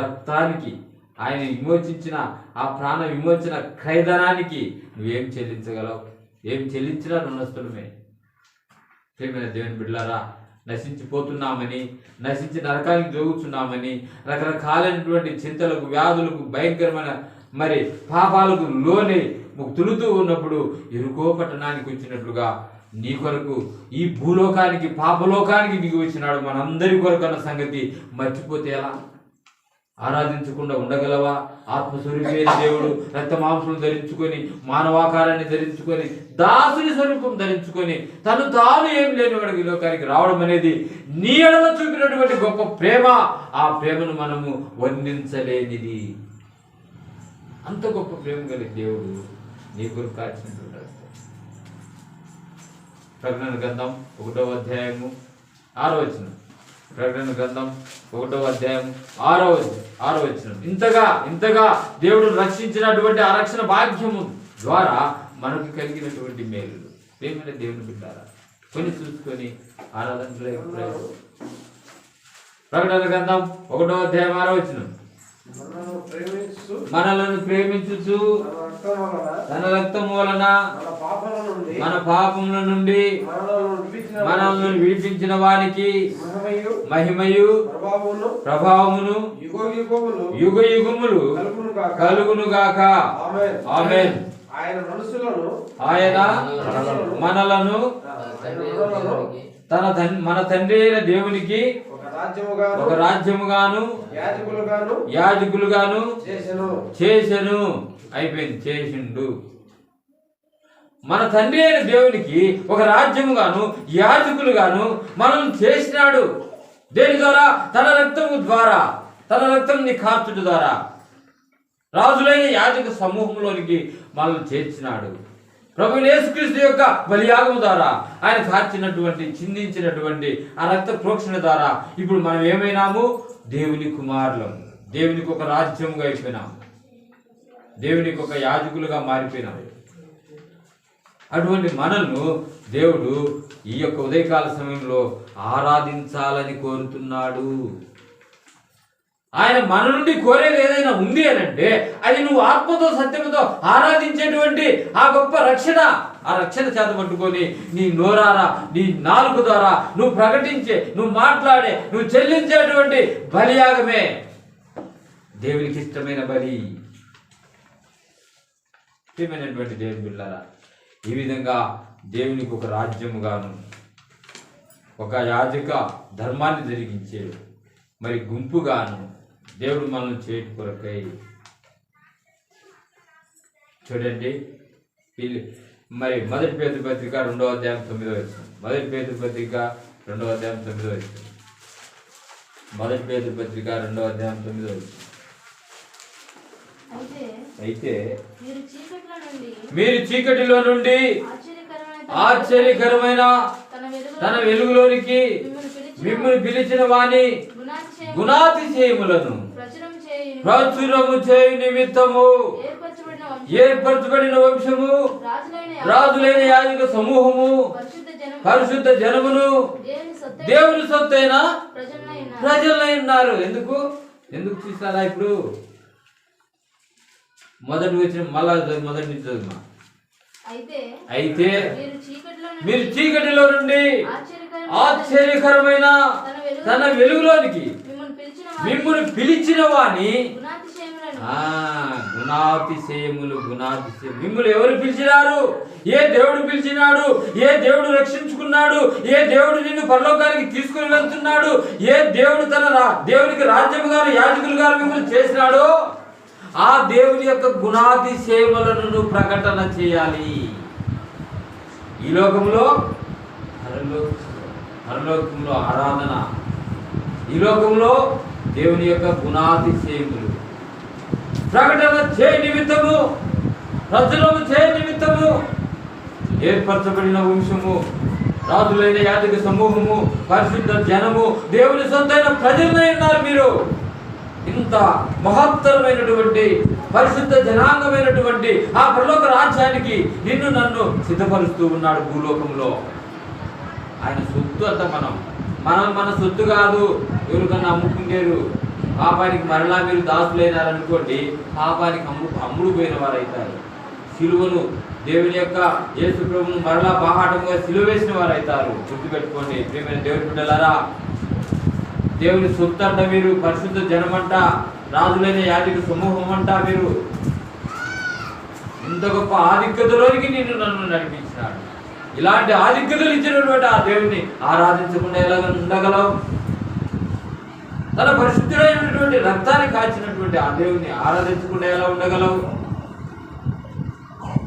రక్తానికి, ఆయన విమోచించిన ఆ ప్రాణ విమోచన ఖైదనానికి నువ్వేం చెల్లించగలవు? ఏం చెల్లించినా రుణస్థులమే. ప్రేమైన దేవుని బిడ్డలారా, నశించిపోతున్నామని, నశించి నరకానికి జోగుతున్నామని, రకరకాలైనటువంటి చింతలకు, వ్యాధులకు, భయంకరమైన మరి పాపాలకు లోనే తులుతూ ఉన్నప్పుడు ఇరుకో పట్టణానికి వచ్చినట్లుగా నీ కొరకు ఈ భూలోకానికి, పాపలోకానికి దిగి వచ్చినాడు మనందరి కొరకు అన్న సంగతి మర్చిపోతే ఎలా? ఆరాధించకుండా ఉండగలవా? ఆత్మస్వరూపైన దేవుడు రక్త మాంసం ధరించుకొని, మానవాకారాన్ని ధరించుకొని, దాసుని స్వరూపం ధరించుకొని, తను తాను ఏం లేనివాడికి ఈ లోకానికి రావడం అనేది నీ ఎడల చూపినటువంటి గొప్ప ప్రేమ. ఆ ప్రేమను మనము వర్ణించలేనిది. అంత గొప్ప ప్రేమ కలిగి దేవుడు నీ కొరకు కాచినటువంటి ప్రకటన గ్రంథం 1వ అధ్యాయము 6వ వచనం. ప్రకటన గ్రంథం 1వ అధ్యాయం 6వ వచనం. ఇంతగా దేవుడు రక్షించినటువంటి ఆ రక్షణ భాగ్యము ద్వారా మనకు కలిగినటువంటి మేలు. ప్రేమైన దేవుని బిడ్డారా, కొన్ని చూసుకొని ఆరాధనలో ప్రకటన గ్రంథం 1వ అధ్యాయం 6వ వచనం. మనలను ప్రేమించుచు తన రక్తం వలన మన పాపముల నుండి మనల్ని విడిపించిన వానికి మహిమయు ప్రభావమును యుగ యుగములు కలుగును గాక. ఆమేన్. ఆయన మనలను మన తండ్రి అయిన దేవునికి ఒక రాజ్యముగాను యాజకులుగాను చేసెను. అయిపోయింది, చేసిండు. మన తండ్రి అయిన దేవునికి ఒక రాజ్యముగాను యాజకులుగాను మనల్ని చేసినాడు. దేని ద్వారా? తన రక్తము ద్వారా, తన రక్తం ని కార్చుట ద్వారా రాజులైన యాజక సమూహంలోనికి మనల్ని చేర్చినాడు. ప్రభు యేసుక్రీస్తు యొక్క బలియాగము ద్వారా, ఆయన కార్చినటువంటి, చిందించినటువంటి ఆ రక్త ప్రోక్షణ ద్వారా ఇప్పుడు మనం ఏమైనాము? దేవుని కుమారులం. దేవునికి ఒక రాజ్యముగా అయిపోయినాము. దేవునికి ఒక యాజకులుగా మారిపోయినాము. అటువంటి మనల్ని దేవుడు ఈ యొక్క ఉదయకాల సమయంలో ఆరాధించాలని కోరుతున్నాడు. ఆయన మన నుండి కోరేది ఏదైనా ఉంది అని అంటే అది నువ్వు ఆత్మతో సత్యముతో ఆరాధించేటువంటి ఆ గొప్ప రక్షణ. ఆ రక్షణ చేత పట్టుకొని నీ నోరారా, నీ నాలుక ద్వారా నువ్వు ప్రకటించే, నువ్వు మాట్లాడే, నువ్వు చెల్లించేటువంటి బలియాగమే దేవునికి ఇష్టమైన బలి. ఇష్టమైనటువంటి దేవుని బిడ్డలారా, ఈ విధంగా దేవునికి ఒక రాజ్యముగాను, ఒక యాజక ధర్మాన్ని జరిగించేడు, మరి గుంపుగాను దేవుడు మనల్ని చేయటి కొరకై. చూడండి, మరి మొదటి పేతురు పత్రిక 2వ అధ్యాయం 9వ వచనం. మొదటి పేతురు పత్రిక 2వ అధ్యాయం 9వ వచనం. మొదటి పేతురు పత్రిక 2వ అధ్యాయం 9వ వచనం. అయితే మీరు చీకటిలో నుండి ఆశ్చర్యకరమైన తన వెలుగులోనికి మిమ్మల్ని పిలిచిన వాని గుణాతిశయములను ప్రచురము చేయు నిమిత్తము ఏర్పరచబడిన వంశము, రాజులైన యాజక సమూహము, పరిశుద్ధ జనమును, దేవుని సొత్తైన ప్రజలై ఉన్నారు. ఎందుకు చూస్తారా? ఇప్పుడు మొదటి వచ్చిన మళ్ళా మొదటి నుంచి చదువు. అయితే మీరు చీకటిలో నుండి ఆశ్చర్యకరమైన తన వెలుగులోనికి మిమ్మును పిలిచిన వాని గుణాతిశయములను గుణాతిశయములు. మిమ్ములు ఎవరు పిలిచినారు? ఏ దేవుడు పిలిచినాడు? ఏ దేవుడు రక్షించుకున్నాడు? ఏ దేవుడు నిన్ను పరలోకానికి తీసుకుని వెళ్తున్నాడు? ఏ దేవుడు దేవునికి రాజ్యము గారు యాజకులు గారు మిమ్మల్ని చేసినాడో ఆ దేవుని యొక్క గుణాతిశయములను ప్రకటన చేయాలి. ఈ లోకంలో పరలోకంలో ఆరాధన, ఈ లోకంలో దేవుని యొక్క గుణాతిశయములు ప్రకటన చేయ నిమిత్తము, ప్రజలను చేయ నిమిత్తము ఏర్పరచబడిన వంశము, రాజులైన యాజక సమూహము, పరిశుద్ధ జనము, దేవుని సొంతైన ప్రజలై ఉన్నారు. మీరు ఇంత మహత్తరమైనటువంటి పరిశుద్ధ జనాంగమైనటువంటి ఆ పరలోక రాజ్యానికి నిన్ను నన్ను సిద్ధపరుస్తూ ఉన్నాడు. భూలోకంలో ఆయన సొత్తు అంత మన సొత్తు కాదు. ఎవరికన్నా అమ్ముకుంటారు, పాపానికి మరలా మీరు దాసులైనారనుకోండి, పాపానికి అమ్ముడు పోయిన వారు అవుతారు. సిలువను, దేవుని యొక్క యేసు ప్రభువును మరలా బాహాటంగా సిలువ వేసిన వారు అవుతారు. గుర్తుపెట్టుకోండి ప్రియమైన దేవుని బిడ్డలారా. దేవుని సొత్తు అంట మీరు, పరిశుద్ధ జనమంట, రాజులైన యాజక సమూహం అంట మీరు. ఇంత గొప్ప ఆధిక్యతలోనికి నిన్ను నన్ను నడిపించినాడు. ఇలాంటి ఆధిక్యతలు ఇచ్చినటువంటి ఆ దేవుని ఆరాధించకుండా ఎలా ఉండగలవు? తన పరిశుద్ధులైనటువంటి రక్తాన్ని కాచినటువంటి ఆ దేవుని ఆరాధించకుండా ఎలా ఉండగలవు?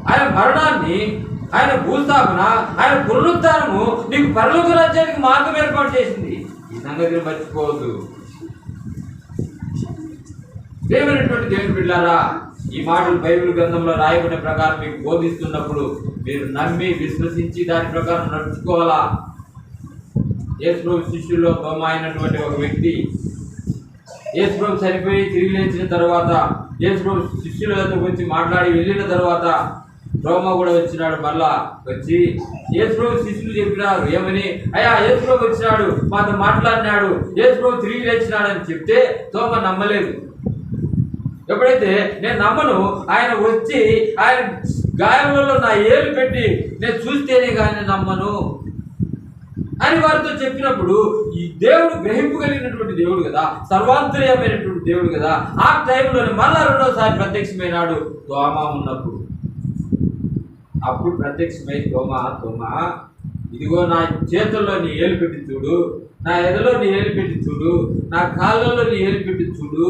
ఆయన మరణాన్ని, ఆయన భూస్థాపన, ఆయన పునరుద్ధానము నీకు పరలోక రాజ్యానికి మార్గం ఏర్పాటు చేసింది. ఈ సంగతిని మర్చిపోవద్దు. ప్రియమైనటువంటి దేవుని బిడ్డలారా, ఈ మాటలు బైబిల్ గ్రంథంలో రాయబడిన ప్రకారం మీకు బోధిస్తున్నప్పుడు మీరు నమ్మి విశ్వసించి దాని ప్రకారం నడుచుకోవాలా. యేసుప్రభు శిష్యుల్లో తోమ అయినటువంటి ఒక వ్యక్తి యేసుప్రభు చనిపోయి తిరిగి లేచిన తర్వాత యేసుప్రభు శిష్యులతో వచ్చి మాట్లాడి వెళ్ళిన తర్వాత రోమ కూడా వచ్చినాడు. మళ్ళా వచ్చి యేసుప్రభు శిష్యులు చెప్పినారు ఏమని, అయ్యా యేసుప్రభు వచ్చినాడు, మాతో మాట్లాడినాడు, యేసుప్రభు తిరిగి లేచినాడు అని చెప్తే తోమ నమ్మలేదు. ఎప్పుడైతే నేను నమ్మను, ఆయన వచ్చి ఆయన గాయములలో నా ఏలు పెట్టి నేను చూస్తేనే కానీ నమ్మను అని వారితో చెప్పినప్పుడు, ఈ దేవుడు గ్రహింపు కలిగినటువంటి దేవుడు కదా, సర్వాంతర్యమైనటువంటి దేవుడు కదా. ఆ టైంలోనే మళ్ళా రెండోసారి ప్రత్యక్షమైనాడు తోమ ఉన్నప్పుడు. అప్పుడు ప్రత్యక్షమై తోమ ఇదిగో నా చేతుల్లో నీ ఏలు పెట్టి చూడు, నా ఎదలో నీ ఏలు పెట్టి చూడు, నా కాళ్ళలో నీ ఏలు పెట్టి చూడు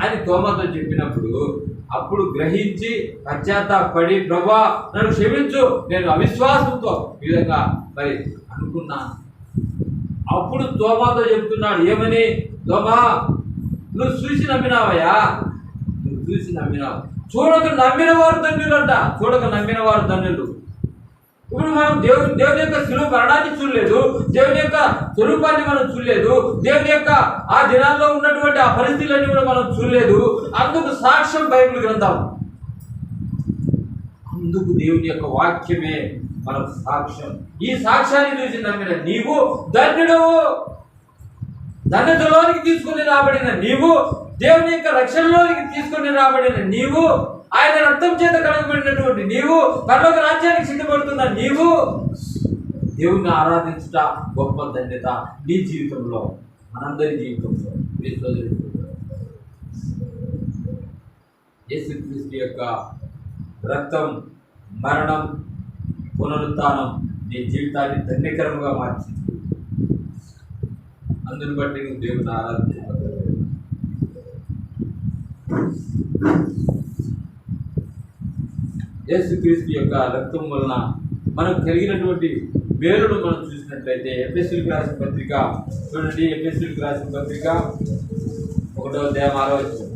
అని తోమతో చెప్పినప్పుడు అప్పుడు గ్రహించి పశ్చాత్తాపడి, ప్రభా నన్ను క్షమించు, నేను అవిశ్వాసంతో ఈ విధంగా మరి అనుకున్నాను. అప్పుడు తోమాతో చెప్తున్నాడు ఏమని, తోమా నువ్వు చూసి నమ్మినావయ్యా, నువ్వు చూసి నమ్మినావు. చూడక నమ్మిన వారు ధన్యులు అంట, చూడక నమ్మిన వారు ధన్యులు. ఇప్పుడు మనం దేవుని యొక్క శిలువ మరణాన్ని చూడలేదు, దేవుని యొక్క స్వరూపాన్ని మనం చూడలేదు, దేవుని యొక్క ఆ దినాల్లో ఉన్నటువంటి ఆ పరిస్థితులన్నీ కూడా మనం చూడలేదు. అందుకు సాక్ష్యం బైబిల్ గ్రంథం. అందుకు దేవుని యొక్క వాక్యమే మనకు సాక్ష్యం. ఈ సాక్ష్యాన్ని చూసి నమ్మిన నీవు ధన్యుడు. ధన్యతలోనికి తీసుకుని రాబడిన నీవు, దేవుని యొక్క రక్షణలోనికి తీసుకుని రాబడిన నీవు, ఆయన రక్తం చేత కడగబడినటువంటి నీవు, పరలోక రాజ్యానికి సిద్ధపడుతున్న నీవు, దేవుణ్ణి ఆరాధించుట గొప్ప ధన్యత నీ జీవితంలో, మనందరి జీవితంలో. యేసుక్రీస్తు యొక్క రక్తం, మరణం, పునరుత్థానం నీ జీవితాన్ని ధన్యకరంగా మార్చింది. అందుని బట్టి నువ్వు దేవుని ఆరాధించబడ్డావు. యేసుక్రీస్తు యొక్క రక్తం వలన మనకు కలిగినటువంటి మేలును మనం చూసినట్లయితే ఎఫెసీయులకు రాసిన పత్రిక చూడండి. ఎఫెసీయులకు రాసిన పత్రిక 1వ అధ్యాయం 6వ వచనం.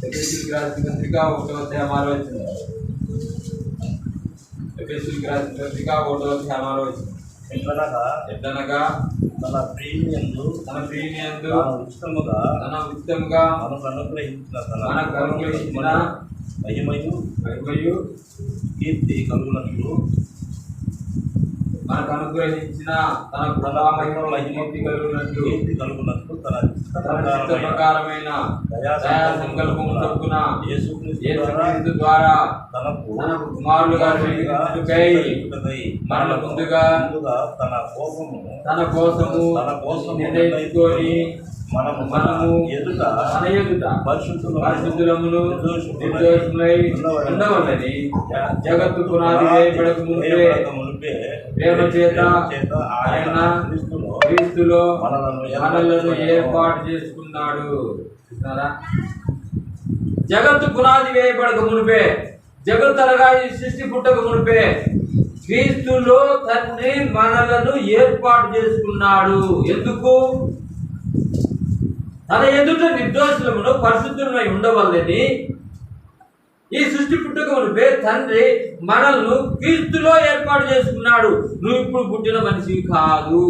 ఎఫెసీయులకు రాసిన పత్రిక 1వ అధ్యాయం 6వ వచనం. ఎఫెసీయులకు రాసిన పత్రిక 1వ అధ్యాయం 6వ వచనం. ఎట్లనగా తన ప్రియయందు ఉచితముగా మనకు అనుగ్రహించిన మహిమయు కీర్తి కలుగునట్లు మనకు అనుగ్రహించిన తన కీర్తి కలుగునట్లు తన చిత్త ప్రకారమైన దయా సంకల్పము చొప్పున యేసుక్రీస్తు ద్వారా తనకు కుమారులుగా మన ముందుగా తన కోసము నిర్ణయించుకొని మనము మన ఎదుట పరిశుద్ధులమును నిర్దోషులై ఉండవలని జగత్తు పునాది వేయబడక మునుపే ప్రేమ చేత ఆయన క్రీస్తులో మనలను ఏర్పాటు చేసుకున్నాడు. జగత్తు పునాది వేయబడక మునిపే, జగత్తనగా ఈ సృష్టి పుట్టక మునిపే క్రీస్తులో తండ్రి మనలను ఏర్పాటు చేసుకున్నాడు. ఎందుకు? తన ఎదుట నిర్దోషులమును పరిశుద్ధులమై ఉండవల్లని ఈ సృష్టి పుట్టక మునిపే తండ్రి మనల్ని క్రీస్తులో ఏర్పాటు చేసుకున్నాడు. నువ్వు ఇప్పుడు పుట్టిన మనిషి కాదు.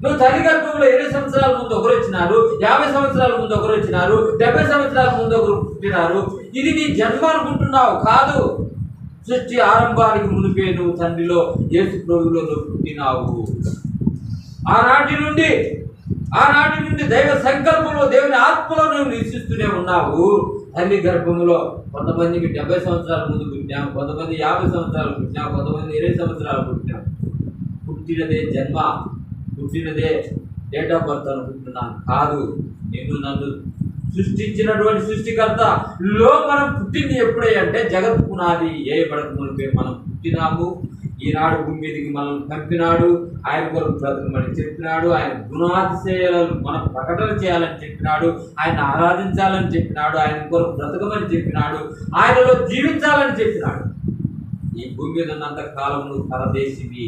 నువ్వు తల్లి గర్భంలో 20 సంవత్సరాల ముందు ఒకరు వచ్చినారు, 50 సంవత్సరాల ముందు ఒకరు వచ్చినారు, 70 సంవత్సరాల ముందు ఒకరు పుట్టినారు. ఇది నీ జన్మ అనుకుంటున్నావు కాదు. సృష్టి ఆరంభానికి మునిపే నువ్వు తండ్రిలో యేసు ప్రభువులో నువ్వు పుట్టినావు. ఆనాటి నుండి దైవ సంకల్పంలో దేవుని ఆత్మలో నువ్వు నివసిస్తూనే ఉన్నావు. తల్లి గర్భంలో కొంతమందికి 70 సంవత్సరాల ముందు పుట్టినాం, కొంతమంది 50 సంవత్సరాలు పుట్టినాం, కొంతమంది 20 సంవత్సరాలు పుట్టినాం. పుట్టినదే జన్మ, పుట్టినదే డేట్ ఆఫ్ బర్త్ అనుకుంటున్నాను కాదు. నిన్ను నన్ను సృష్టించినటువంటి సృష్టికర్తలో మనం పుట్టింది ఎప్పుడే అంటే జగత్ పునాది వేయబడక మునిపే మనం పుట్టినాము. ఈనాడు భూమి మీదకి మనం పంపినాడు. ఆయన కొరకు బ్రతకమని చెప్పినాడు. ఆయన గుణాతిశయాలను మనం ప్రకటన చేయాలని చెప్పినాడు. ఆయన ఆరాధించాలని చెప్పినాడు. ఆయన కొరకు బ్రతకమని చెప్పినాడు. ఆయనలో జీవించాలని చెప్పినాడు. ఈ భూమి మీద ఉన్నంత కాలం నువ్వు పరదేశివి.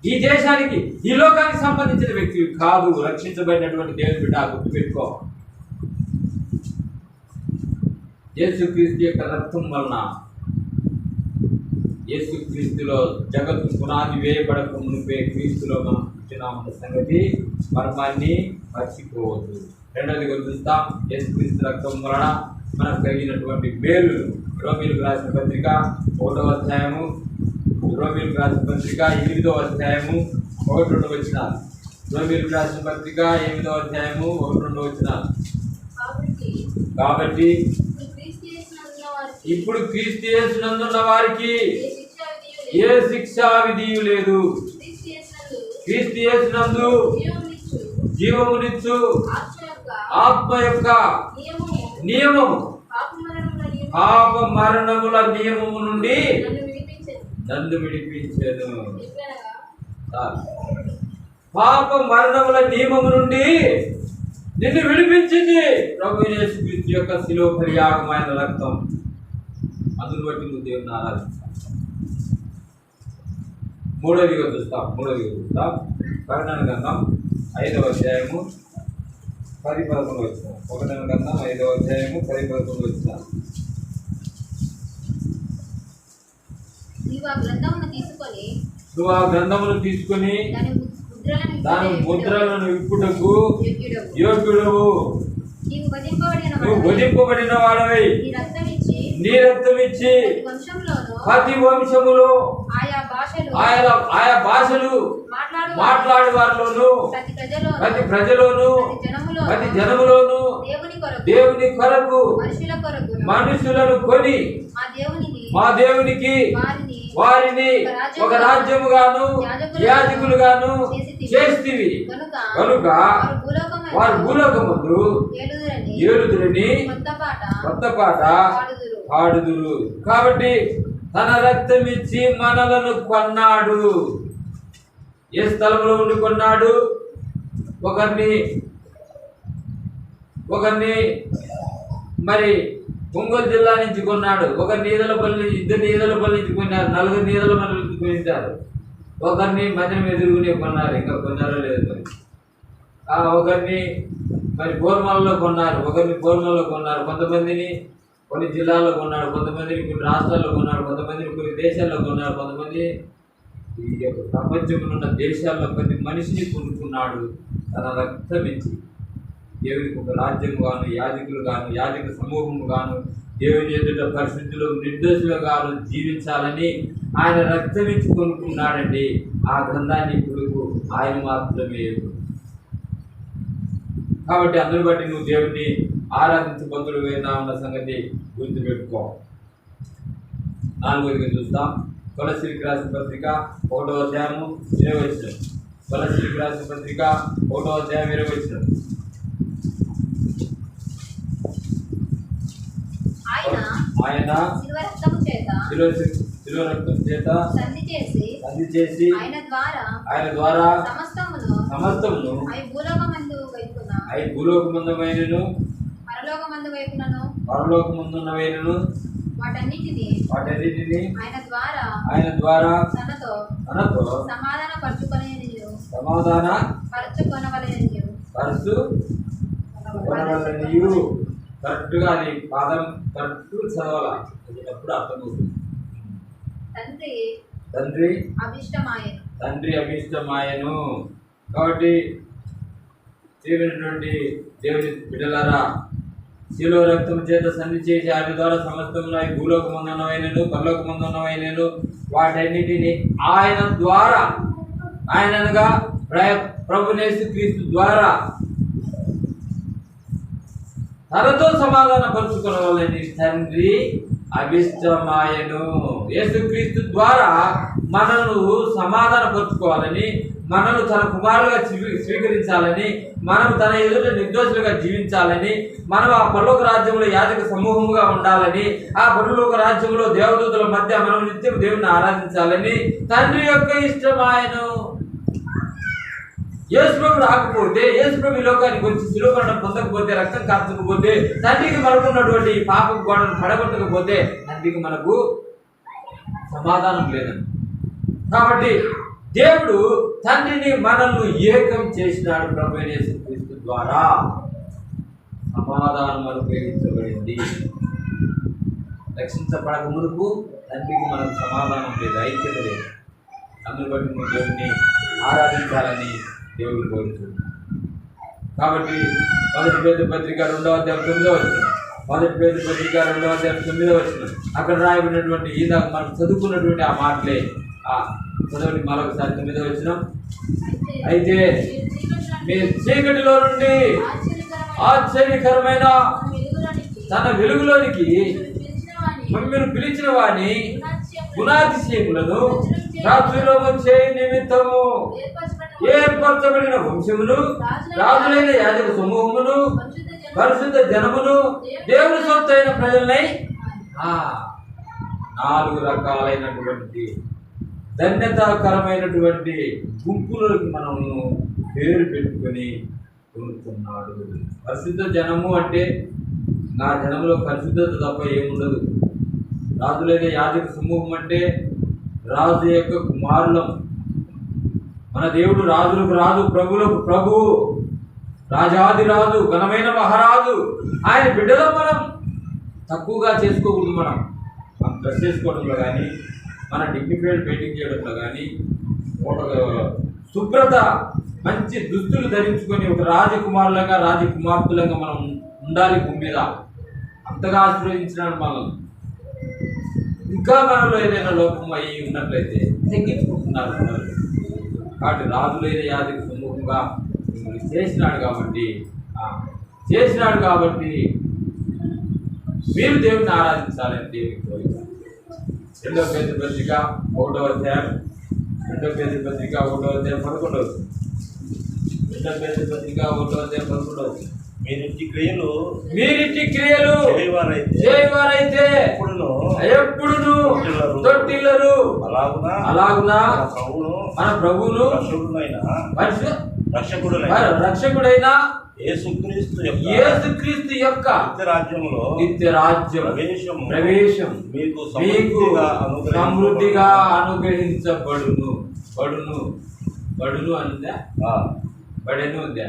ఈ దేశానికి, ఈ లోకానికి సంబంధించిన వ్యక్తివి కాదు. రక్షించబడినటువంటి దేవుని బిడ్డ గుర్తుపెట్టుకో. యేసుక్రీస్తు యొక్క రక్తం వలన, యేసుక్రీస్తులో జగత్తు పునాది వేయబడక మునిపే క్రీస్తులో మనం పుట్టినామన్న సంగతి మర్మాన్ని మర్చిపోవద్దు. రెండవదిగా చూస్తాం, యేసుక్రీస్తు రక్తం వలన మనకు కలిగినటువంటి మేలు. రోమీయులకు రాసిన పత్రిక 1వ అధ్యాయము, రోమీయులకు రాసిన పత్రిక 8వ అధ్యాయము 1-2 వచనాలు. రోమీయులకు రాసిన పత్రిక 8వ అధ్యాయము 1-2 వచనాలు. కాబట్టి ఇప్పుడు క్రీస్తు యేసునందున్న వారికి ఏ శిక్షా విధియు లేదు. క్రీస్తు యేసునందు జీవమునిచ్చు ఆత్మ యొక్క నియమము, పాప మరణముల నియమము నుండి నన్ను విడిపించెను. పాప మరణముల నియమము నుండి నిన్ను విడిపించింది ప్రభు యేసు క్రీస్తు యొక్క శిలువ పర్యాగమైన రక్తం. అందును బట్టి నువ్వు దేవుని ఆరాధిస్తావు. మూడవదిగా చూస్తాం ప్రకటన గ్రంథం 5వ అధ్యాయము 10-11 వచనం. ప్రకటన గ్రంథం 5వ అధ్యాయము 10-11 వచనం. నువ్వు ఆ గ్రంథమును తీసుకొని దాని ముద్రలను విప్పుటకు యోగ్యుడవు. నువ్వు వధింపబడిన వాడవై నీ రక్తం ఇచ్చి ప్రతి వంశములో ఆయా భాషలు మాట్లాడే వారిలోను, ప్రతి ప్రజలోను, ప్రతి జనములోను దేవుని కొరకు మనుషులను కొని మా దేవునికి వారిని ఒక రాజ్యముగాను యాజకులుగాను చేస్తివి. కనుక వారు భూలోకమందు ఏలుదురని కొత్త పాట పాడుదురు. కాబట్టి తన రక్తం ఇచ్చి మనలను కొన్నాడు. ఏ స్థలంలో ఉండి కొన్నాడు? ఒకరిని మరి ఒంగోలు జిల్లా నుంచి కొన్నాడు. ఇద్దరు నీదలపల్లి నుంచి కొన్నారు. 4 నీదలపల్లి నుంచి కొనింటారు. ఒకరిని మధ్యన ఎదురుగునే కొన్నారు. ఇంకా కొన్నారో లేదు మరి. ఒకరిని మరి బోర్మల్లో కొన్నారు. కొంతమందిని కొన్ని జిల్లాల్లో కొన్నాడు, కొంతమందిని కొన్ని రాష్ట్రాల్లో కొన్నాడు, కొంతమందిని కొన్ని దేశాల్లో కొన్నాడు, కొంతమంది ఈ యొక్క ప్రపంచంలో ఉన్న దేశాల్లో ప్రతి మనిషిని కొనుక్కున్నాడు తన రక్తం ఇచ్చి. దేవునికి ఒక రాజ్యం గాను, యాజకులు గాను, యాజక సమూహము గాను, దేవుని ఎదుట పరిశుద్ధులు నిర్దోషులు గాను జీవించాలని ఆయన రక్తం ఇచ్చి కొనుక్కున్నాడండి. ఆ గ్రంథాన్ని ఇప్పుడు ఆయన మాత్రమే. కాబట్టి అందుని బట్టి నువ్వు దేవుడిని ఆరాధించబద్దులుగా ఉన్న సంగతి గుర్తుపెట్టుకో. 4వదిగా చూస్తాం. కొలస్సీలకు రాసిన పత్రిక 1వ అధ్యాయము 20వ వచనం. కొలస్సీలకు రాసిన పత్రిక 1వ అధ్యాయం 20వ వచనం. ఆయన శిలువ రక్తం చేత సంధి చేసి ఆయన ద్వారా సమస్తమును అయి భూలోకమందుమైనను పరలోకమందున్నవైనను వాటన్నిటిని ఆయన ద్వారా తనతో సమాధాన పరచుకొనవలెననియు. కరెక్ట్గా అది పాదం కరెక్ట్ చదవాలి, అప్పుడు అర్థమవుతుంది. తండ్రి అభిష్టమాయను. కాబట్టి దేవుని బిడ్డలారా, శిలువ రక్తం చేత సంధి చేసి ఆయన ద్వారా సమస్తమును భూలోకమందున్నవైనను పరలోకమందున్నవైనను వాటన్నిటిని ఆయన ద్వారా, ఆయనగా ప్రభునేసు క్రీస్తు ద్వారా తనతో సమాధాన పరుచుకునవలని తండ్రి అభిష్టమాయను. యేసుక్రీస్తు ద్వారా మనను సమాధాన పరుచుకోవాలని, మనను తన కుమారులుగా స్వీకరించాలని, మనం తన ఎదుట నిర్దోషులుగా జీవించాలని, మనం ఆ పరలోక రాజ్యంలో యాజక సమూహముగా ఉండాలని, ఆ పరలోక రాజ్యంలో దేవదూతల మధ్య మనం నిత్యం దేవుని ఆరాధించాలని తండ్రి యొక్క ఇష్టమాయను. యేసుప్రభు రాకపోతే, యేసుప్రభు ఈ లోకానికి వచ్చి శిలువ మరణం పొందకపోతే, రక్తం కార్చకపోతే, తండ్రికి మనకున్నటువంటి పాప గోడను పడగొట్టకపోతే తండ్రికి మనకు సమాధానం లేదండి. కాబట్టి దేవుడు తండ్రిని మనల్ని ఏకం చేసినాడు. ప్రభు యేసుక్రీస్తు ద్వారా సమాధానం అనుగ్రహించబడింది. రక్షించబడక మునుపు తండ్రికి మనకు సమాధానం లేదు, ఐక్యత లేదు. అందుని బట్టి నువ్వు దేవుడిని ఆరాధించాలని దేవుడు కోరుతున్నాడు. కాబట్టి 1 పేతురు పత్రిక 2వ అధ్యాయం 9వ వచనం, 1 పేతురు పత్రిక 2వ అధ్యాయం 9వ వచనం, అక్కడ రాయబడినటువంటి ఇందాక మనం చదువుకున్నటువంటి ఆ మాటలే చదవండి మరొకసారి. 9వ వచనం, అయితే మీ చీకటిలో నుండి ఆశ్చర్యకరమైన తన వెలుగులోనికి మిమ్మల్ని పిలిచిన వాని గుణాతిశయములను రాత్రిలో వచ్చే నిమిత్తము ఏర్పరచబడిన వంశమును, రాజులైన యాజక సమూహమును, పరిశుద్ధ జనమును, దేవుని సొత్తైన ప్రజలై 4 రకాలైనటువంటి ధన్యతాకరమైనటువంటి గుంపులకు మనము పేరు పెట్టుకొని కొనుక్కున్నాడు. పరిశుద్ధ జనము అంటే నా జనంలో పరిశుద్ధత తప్ప ఏముండదు. రాజులైన యాజక సమూహం అంటే రాజు యొక్క కుమారులం. మన దేవుడు రాజులకు రాజు, ప్రభులకు ప్రభువు, రాజాది రాజు, ఘనమైన మహారాజు. ఆయన బిడ్డలో మనం తక్కువగా చేసుకోకూడదు. మనం డ్రెస్ చేసుకోవడంలో కానీ, మన డిగ్నిఫైడ్ పెయింటింగ్ చేయడంలో కానీ, ఒక శుభ్రత మంచి దుస్తులు ధరించుకొని ఒక రాజకుమారులంగా రాజకుమార్తెలంగా మనం ఉండాలి భూమి మీద. అంతగా ఆశీర్వదించినాడు మనల్ని. ఇంకా మనలో ఏదైనా లోపం అయ్యి ఉన్నట్లయితే తగ్గించుకుంటున్నారు మనల్ని. కాబట్టి రాజులైన యాజక సమూహంగా మిమ్మల్ని చేసినాడు కాబట్టి మీరు దేవుని ఆరాధించాలని దేవుని కోరిక. 2వ పేతురు పత్రిక 1వ అధ్యాయం 2వ పేతురు పత్రిక 1వ అధ్యాయం 11వ వచనం. 2వ పేతురు పత్రిక 1వ అధ్యాయం 11వ వచనం. మీరిటి క్రియలు చేయవారైతే ఎప్పుడును తొట్టిల్లరు. అలాగున మన ప్రభువును రక్షకుడైన యేసుక్రీస్తు యొక్క నిత్య రాజ్యం ప్రవేశం మీకు సమృద్ధిగా అనుగ్రహించబడును. బడును అంటే బడెను ఉందా?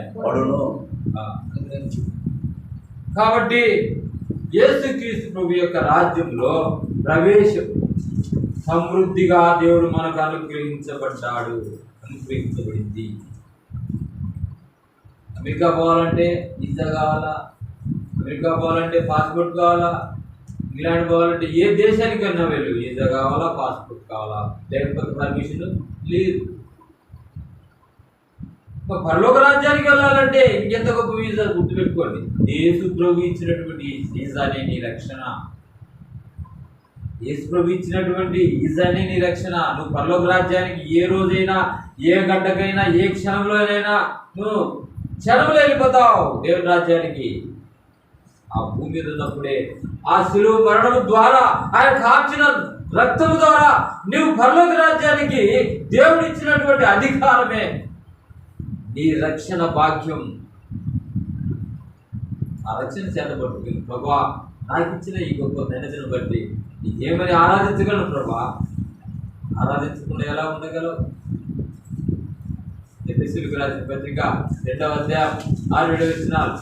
కాబట్టి యేసుక్రీస్తు ప్రభు యొక్క రాజ్యంలో ప్రవేశం సమృద్ధిగా దేవుడు మనకు అనుగ్రహించబడింది. అమెరికా పోవాలంటే వీసా కావాలా, అమెరికా పోవాలంటే పాస్పోర్ట్ కావాలా, ఇంగ్లాండ్ పోవాలంటే ఏ దేశానికన్నా వెళ్ళు, వీసా కావాలా, పాస్పోర్ట్ కావాలా, లేకపోతే పర్మిషన్ లేదు. పరలోక రాజ్యానికి వెళ్ళాలంటే ఇంకెంత గొప్ప వీసా గుర్తుపెట్టుకోండి. యేసు ప్రభు ఇచ్చినటువంటి వీసానే నీ రక్షణ. యేసు ప్రభు ఇచ్చినటువంటి వీసానే నీ రక్షణ. నువ్వు పరలోక రాజ్యానికి ఏ రోజైనా, ఏ గంటకైనా, ఏ క్షణంలోనైనా నువ్వు క్షణంలో వెళ్ళిపోతావు దేవుని రాజ్యానికి. ఆ భూమి మీద ఉన్నప్పుడే ఆ శిలువ మరణం ద్వారా, ఆయన కాచిన రక్తము ద్వారా నువ్వు పరలోక రాజ్యానికి దేవుడు ఇచ్చినటువంటి అధికారమే నీ రక్షణ భాగ్యం. ఆ రక్షణ చేతబడుతుంది. ప్రభా, నాకు ఇచ్చిన ఈ గొప్ప ధన్యతను బట్టి ఏమని ఆరాధించగలను ప్రభా? ఆరాధించకుండా ఎలా ఉండగలవు? ఎఫెసీయులకు రాసిన పత్రిక 2వ అధ్యాయం 6-7 వచనాలు.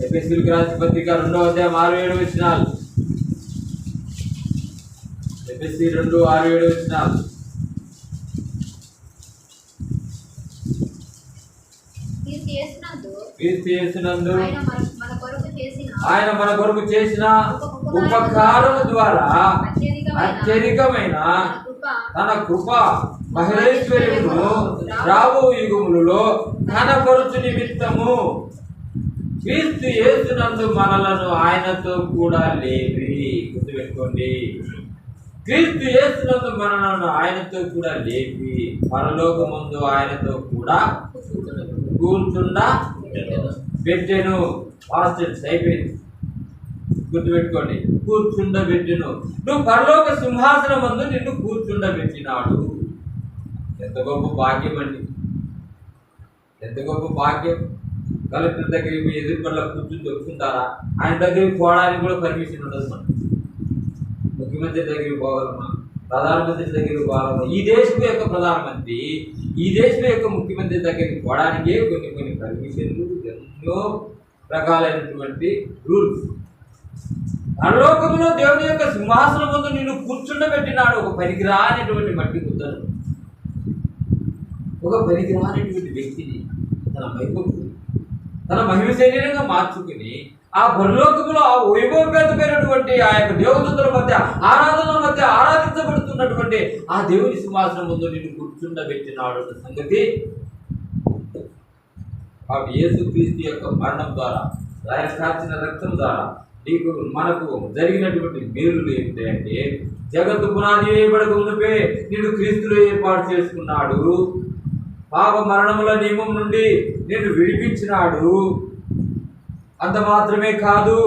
ఎఫెసీయులకు రాసిన పత్రిక 2వ అధ్యాయం 6-7 వచనాలు. ఎఫెసీ 2:6-7 వచనాలు. ఆయన మన కొరకు చేసిన ఉపకారం ద్వారా అత్యధికమైన తన కృప మహేశ్వర్యమును రాబో యుగములలో కనపరుచు నిమిత్తము క్రీస్తు యేసునందు మనలను ఆయనతో కూడా లేపి. గుర్తుపెట్టుకోండి, క్రీస్తు యేసునందు మనలను ఆయనతో కూడా లేపి పరలోకమందు ఆయనతో కూడా కూర్చుండా పెట్టెను. పాస్ట్ అయిపోయింది. గుర్తుపెట్టుకోండి, కూర్చుండబెట్టెను. నువ్వు పరలోక సింహాసనం ముందు నిన్ను కూర్చుండబెట్టినాడు. ఎంత గొప్ప భాగ్యం అండి, ఎంత గొప్ప భాగ్యం. కలెక్టర్ దగ్గరికి ఎదురుపల్ల కూర్చుని దొరుకుతుంటారా? ఆయన దగ్గరికి పోవడానికి కూడా పర్మిషన్ ఉండదు. మనం ముఖ్యమంత్రి దగ్గరికి పోగలమా? ప్రధానమంత్రి దగ్గరికి పోగలమా? ఈ దేశం యొక్క ప్రధానమంత్రి, ఈ దేశం యొక్క ముఖ్యమంత్రి దగ్గరికి పోవడానికే కొన్ని పర్మిషన్లు, ఎన్నో రకాలైనటువంటి రూల్స్. పరలోకంలో దేవుని యొక్క సింహాసనం ముందు నిన్ను కూర్చుండబెట్టినాడు. ఒక పనికిరానిటువంటి మట్టి ముద్దను, ఒక పనికిరానిటువంటి వ్యక్తిని తన మహిమ శరీరంగా మార్చుకుని ఆ పరలోకములో ఆ వైభవపేతమైనటువంటి ఆ యొక్క దేవదూతల మధ్య ఆరాధనల మధ్య ఆరాధించబడుతున్నటువంటి ఆ దేవుని సింహాసనం ముందు నిన్ను కూర్చుండబెట్టినాడు సంగతి. కాబట్టి యేసుక్రీస్తు యొక్క మరణం ద్వారా, ఆయన కార్చిన రక్తం ద్వారా నీకు మనకు జరిగినటువంటి మేలులు ఏమిటంటే, జగత్తు పునాది వేయబడక మునుపే నిన్ను క్రీస్తులో ఏర్పాటు చేసుకున్నాడు. పాప మరణముల నియమం నుండి నిన్ను విడిపించినాడు. అంత మాత్రమే కాదు,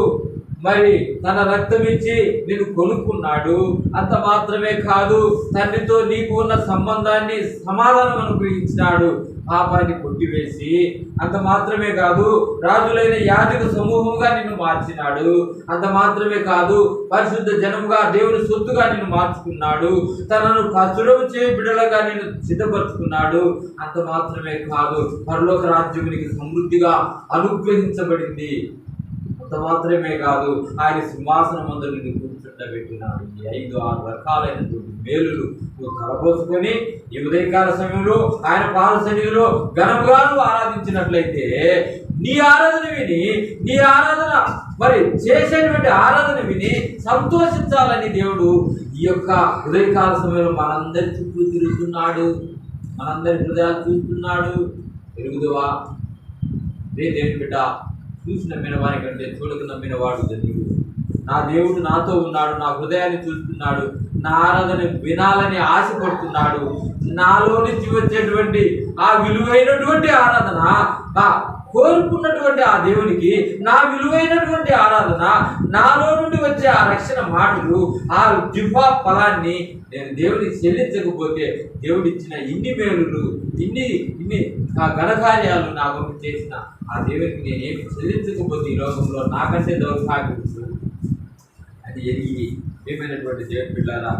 మరి తన రక్తం ఇచ్చి నిన్ను కొనుక్కున్నాడు. అంత మాత్రమే కాదు, తండ్రితో నీకు ఉన్న సంబంధాన్ని సమాధానం అనుగ్రహించినాడు, పాపాన్ని కొట్టివేసి. అంత మాత్రమే కాదు, రాజులైన యాజక సమూహంగా నిన్ను మార్చినాడు. అంత మాత్రమే కాదు, పరిశుద్ధ జనముగా దేవుని సొత్తుగా నిన్ను మార్చుకున్నాడు. తనను కసురము చేయ బిడ్డలుగా నిన్ను సిద్ధపరచుకున్నాడు. అంత మాత్రమే కాదు, పరలోక రాజ్యం నీకు సమృద్ధిగా అనుగ్రహించబడింది. అంత మాత్రమే కాదు, ఆయన సింహాసనం ముందు నిన్ను కూర్చుండబెట్టినాడు. ఈ 5-6 రకాలైనటువంటి మేలులు నువ్వు కలబోసుకొని ఈ ఉదయకాల సమయంలో ఆయన పాద సన్నిధిలో ఘనముగాను ఆరాధించినట్లయితే, నీ ఆరాధన విని, నీ ఆరాధన మరి చేసేటువంటి ఆరాధన విని సంతోషించాలని దేవుడు ఈ యొక్క ఉదయకాల సమయంలో మనందరి చుట్టూ తిరుగుతున్నాడు. మనందరి హృదయాలు చూస్తున్నాడు. ఎరుగుదువా? దేవుని బిడ్డ, చూసి నమ్మిన వారి కంటే చూడక నమ్మిన వాడు ధన్యుడు. నా దేవుడు నాతో ఉన్నాడు, నా హృదయాన్ని చూస్తున్నాడు, నా ఆరాధన వినాలని ఆశపడుతున్నాడు. నాలో నుంచి వచ్చేటువంటి ఆ విలువైనటువంటి ఆరాధన, కోరుకున్నటువంటి ఆ దేవునికి నా విలువైనటువంటి ఆరాధన, నాలో నుండి వచ్చే ఆ రక్షణ మాటలు, ఆ జిహ్వా ఫలాన్ని నేను దేవునికి చెల్లించకపోతే, దేవుడిచ్చిన ఇన్ని మేలులు, ఇన్ని ఘనకార్యాలు నా గురించి చేసిన ఆ దేవునికి నేనేమి చెల్లించకపోతే ఈ లోకంలో నాకంటే దౌర్భాగ్యం అది ఎరిగి ఏమైనటువంటి దేవుని బిడ్డలారా,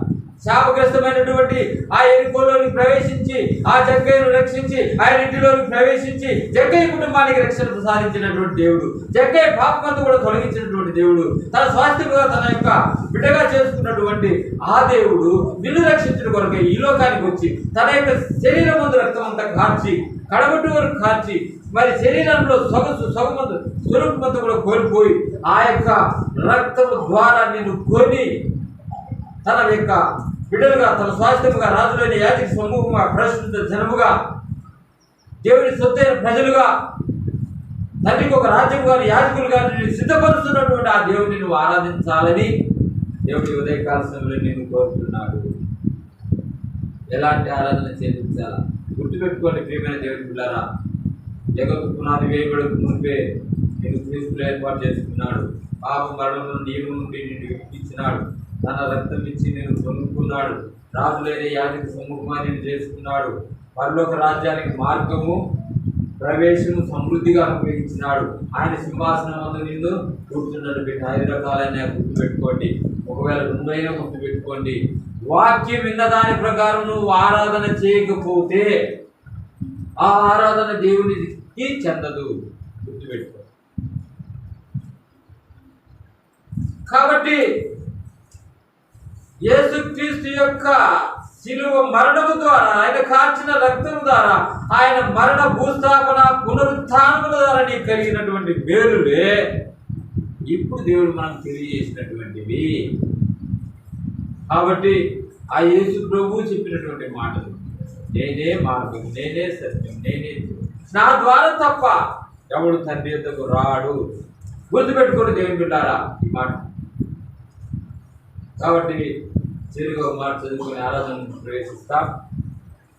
శాపగ్రస్తమైనటువంటి ఆ ఎరుకోలోని ప్రవేశించి ఆ జగ్గయ్యను రక్షించి ఆయన ఇంటిలోకి ప్రవేశించి జగ్గయ్య కుటుంబానికి రక్షణ ప్రసాదించినటువంటి దేవుడు, జగ్గయ్య పాపమంతా కూడా తొలగించినటువంటి దేవుడు, తన స్వాస్థ్యముగా తన యొక్క బిడ్డగా చేసుకున్నటువంటి ఆ దేవుడు నిన్ను రక్షించిన కొరకు ఈ లోకానికి వచ్చి తన యొక్క శరీరం ముందు రక్తం అంతా కార్చి, కడగొట్టు వరకు కార్చి మరి శరీరంలో సొగమందు స్వరూపమంతా కూడా కోల్పోయి ఆ యొక్క రక్తము ద్వారా నిన్ను కొని తన యొక్క బిడ్డలుగా, తన స్వాస్థ్యముగా, రాజులైన యాజక సమూహంగా, ప్రస్తుత జనముగా, దేవుని సొత్తైన ప్రజలుగా, తండ్రికి ఒక రాజ్యముగా, యాజకులుగా నిన్ను సిద్ధపరుస్తున్నటువంటి ఆ దేవుడిని నువ్వు ఆరాధించాలని దేవుడి ఉదయకాల సమయంలో నేను కోరుతున్నాడు. ఎలాంటి ఆరాధన చేయించాలా గుర్తుపెట్టుకోండి ప్రియమైన దేవుడి పిల్లరా. జగత్తు పునాది వేయబడకు మునిపే నేను క్రీస్తులు ఏర్పాటు చేసుకున్నాడు. పాప మరణం నీవు నుండి నిన్ను విడిపించినాడు. తన రక్తం ఇచ్చి నేను కొనుక్కున్నాడు. రాజులైన యాజక సమూహంగా నేను చేసుకున్నాడు. పరలోక రాజ్యానికి మార్గము, ప్రవేశము సమృద్ధిగా అనుగ్రహించినాడు. ఆయన సింహాసనం వద్ద నిన్ను కూర్చున్నాడు. పెట్టి 5 రకాలైన గుర్తుపెట్టుకోండి. ఒకవేళ 2 గుర్తుపెట్టుకోండి. వాక్యం విన్న దాని ప్రకారం నువ్వు ఆరాధన చేయకపోతే ఆ ఆరాధన దేవునికి చెందదు. గుర్తుపెట్టుకో. కాబట్టి యేసుక్రీస్తు యొక్క శిలువ మరణము ద్వారా, ఆయన కార్చిన రక్తం ద్వారా, ఆయన మరణ, భూస్థాపన, పునరుత్థానముల ద్వారా నీకు కలిగినటువంటి మేలులే ఇప్పుడు దేవుడు మనకు తెలియజేసినటువంటివి. కాబట్టి ఆ యేసు ప్రభువు చెప్పినటువంటి మాటలు, నేనే మార్గం, నేనే సత్యం, నేనే నా ద్వారా తప్ప ఎవడు తండ్రి యొద్దకు రాడు. గుర్తుపెట్టుకుని దేవుని బిడ్డారా ఈ మాట. కాబట్టి తెలుగు మాట చదువుకుని ఆరాధన ప్రవేశిస్తాం.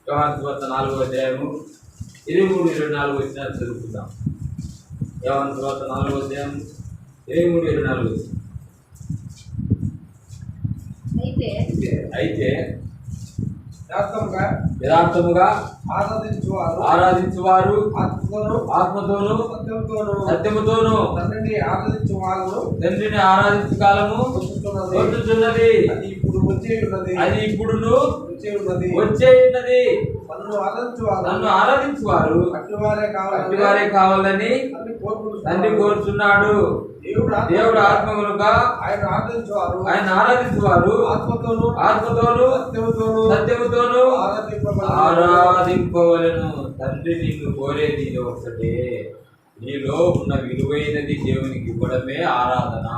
యోహాను సువార్త 4వ అధ్యాయము 23-24 వచనాలు చదువుకుందాం. యోహాను సువార్త 4వ అధ్యాయం 23-24. అయితే యథార్థముగా ఆరాధించువారు ఆత్మతోను సత్యముతోను తండ్రిని ఆరాధించు కాలము వచ్చుచున్నది. అది ఇప్పుడును వచ్చే ఉన్నది. నన్ను ఆరాధించువారు అట్టివారే కావాలని తండ్రి కోరుచున్నాడు. దేవుడు ఆత్మ కనుక ఆయన ఆరాధించువారు ఆత్మతోను సత్యముతోను ఆరాధింపవలెను. తండ్రి నిన్ను కోరేది ఇది ఒకటే, నీలో ఉన్న విలువైనది దేవునికి ఇవ్వడమే ఆరాధన.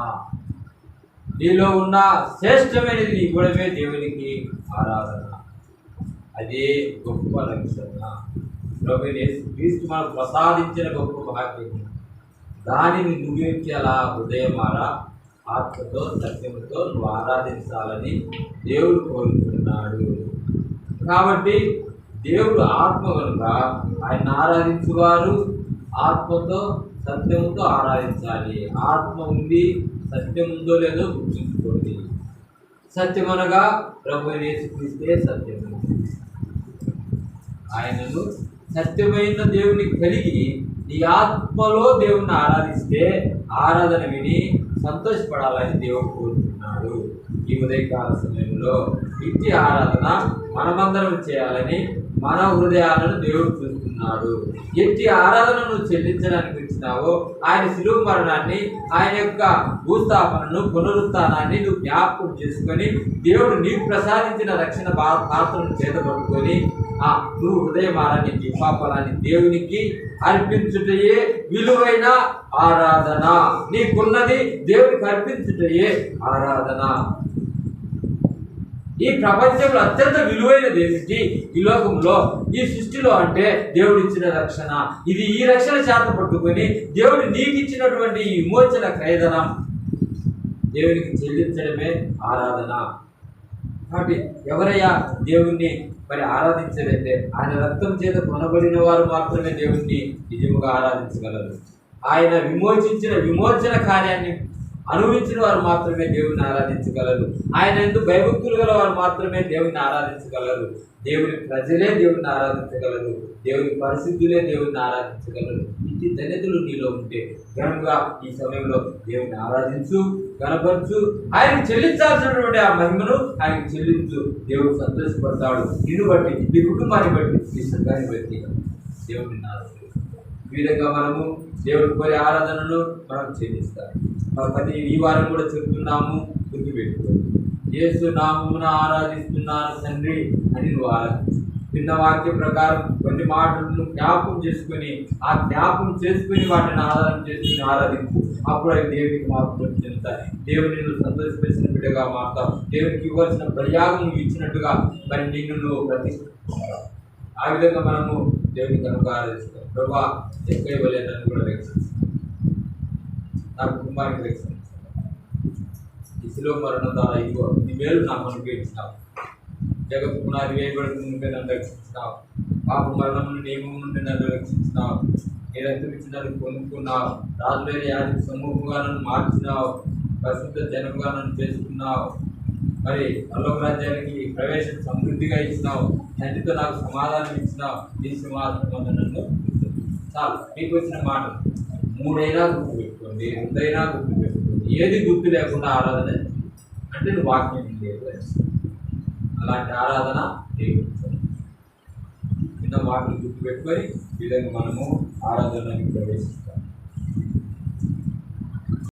నీలో ఉన్న శ్రేష్టమైనది ఇవ్వడమే దేవునికి ఆరాధన. అదే గొప్ప లక్షణ. ప్రభువైన యేసుక్రీస్తు మనకు ప్రసాదించిన గొప్ప భాగ్యం. దానిని నువ్వేంటి అలా హృదయమారా ఆత్మతో సత్యముతో నువ్వు ఆరాధించాలని దేవుడు కోరుతున్నాడు. కాబట్టి దేవుడు ఆత్మ కనుక ఆయన ఆరాధించువారు ఆత్మతో సత్యముతో ఆరాధించాలి. ఆత్మ ఉంది, సత్యం ఉందో లేదో గుర్తుంచుకోండి. సత్యం అనగా ప్రభువైన యేసుక్రీస్తే సత్యము. ఆయనను సత్యమైన దేవుని కలిగి నీ ఆత్మలో దేవుణ్ణి ఆరాధిస్తే ఆరాధన విని సంతోషపడాలని దేవుడు కోరుతున్నాడు. ఈ ఉదయకాల సమయంలో ఇట్టి ఆరాధన మనమందరం చేయాలని మన హృదయాలను దేవుడు చూస్తున్నాడు. ఎట్టి ఆరాధనను చెల్లించడానికి వచ్చినావో ఆయన శిలువ మరణాన్ని, ఆయన యొక్క భూస్థాపనను, పునరుత్థానాన్ని నువ్వు జ్ఞాపకం చేసుకొని దేవుడు నీకు ప్రసాదించిన రక్షణ పాత్రను చేతపట్టుకొని నువ్వు హృదయమారాన్ని, జీవాఫలాన్ని దేవునికి అర్పించుటయే విలువైన ఆరాధన. నీకున్నది దేవునికి అర్పించుటయే ఆరాధన. ఈ ప్రపంచంలో అత్యంత విలువైనది ఏమిటి? ఈ లోకంలో, ఈ సృష్టిలో అంటే దేవుడు ఇచ్చిన రక్షణ. ఇది ఈ రక్షణ చేత పట్టుకొని దేవుడు నీకు ఇచ్చినటువంటి ఈ విమోచన క్రయధనం దేవునికి చెల్లించడమే ఆరాధన. కాబట్టి ఎవరయ్యా దేవుణ్ణి మరి ఆరాధించదంటే ఆయన రక్తం చేత కొనబడిన వారు మాత్రమే దేవుణ్ణి నిజముగా ఆరాధించగలరు. ఆయన విమోచించిన విమోచన కార్యాన్ని అనుభవించిన వారు మాత్రమే దేవుని ఆరాధించగలరు. ఆయన ఎందుకు భయభక్తులు గల వారు మాత్రమే దేవుని ఆరాధించగలరు. దేవుని ప్రజలే దేవుని ఆరాధించగలరు. దేవుని పరిశుద్ధులే దేవుని ఆరాధించగలరు. ఇట్టి ధన్యతలు నీలో ఉంటే ఘనంగా ఈ సమయంలో దేవుని ఆరాధించు, గణపరచు. ఆయనకు చెల్లించాల్సినటువంటి ఆ మహిమను ఆయనకు చెల్లించు. దేవుడు సంతోషపడతాడు. నిన్ను బట్టి, నీ కుటుంబాన్ని బట్టి, నీ సంఘాన్ని బట్టి దేవుడిని ఆరాధించు. ఈ విధంగా మనము దేవుడి కోరే ఆరాధనను మనం చెల్లిస్తాం. ఈ వారం కూడా చెప్తున్నాము, గుర్తుపెట్టుకోండి. యేసు నామమున ఆరాధిస్తున్నాను తండ్రి అని నువ్వు ఆరాధించు. విన్న వాక్య ప్రకారం కొన్ని మాటలను జ్ఞాపకం చేసుకుని ఆ జ్ఞాపకం చేసుకుని వాటిని ఆధారం చేసుకుని ఆరాధించు. అప్పుడు అవి దేవునికి మాత్రం చెందుతాయి. దేవుని నువ్వు సంతోషపరిచిన బిడ్డగా మారుతావు. దేవునికి ఇవ్వాల్సిన బలియాగం నువ్వు ఇచ్చినట్టుగా మరి నిన్ను నువ్వు ప్రతిష్ఠిస్తావు. ఆ విధంగా మనము దేవుని కనుక ఆరాధిస్తాం. ప్రభా ఎక్కువ ఇవ్వలేదని కూడా రక్షిస్తాం, నా కుటుంబానికి రక్షిస్తాం. ఈ శిలువ మరణం ద్వారా ఇవ్వ నీ మేలు నాకు అనుగ్రహించినావు. జగత్తు పునాది వేయబడి నుండి నన్ను రక్షించినావు. పాప మరణం నియమం నుండి నన్ను రక్షించినావు. నీ రక్తం ఇచ్చి నన్ను కొనుక్కున్నావు. రాజులైన యాజక సమూహంగా నన్ను మార్చినావు. ప్రసిద్ధ జనంగా నన్ను చేసుకున్నావు. మరి పరలోక రాజ్యానికి ప్రవేశం సమృద్ధిగా ఇచ్చినావు. తండ్రితో నాకు సమాధానం ఇచ్చినావు. నీ సింహాసనం నన్ను చాలు. మీకు వచ్చిన మాట మూడైనా గుర్తుపెట్టుకోండి, రెండైనా గుర్తుపెట్టుకోండి. ఏది గుర్తు లేకుండా ఆరాధన అంటే నువ్వు వాక్యం లేదు. అలాంటి ఆరాధన దేవుడు. చిన్న మాటలు గుర్తుపెట్టుకొని ఈ విధంగా మనము ఆరాధనకి ప్రవేశిస్తాం.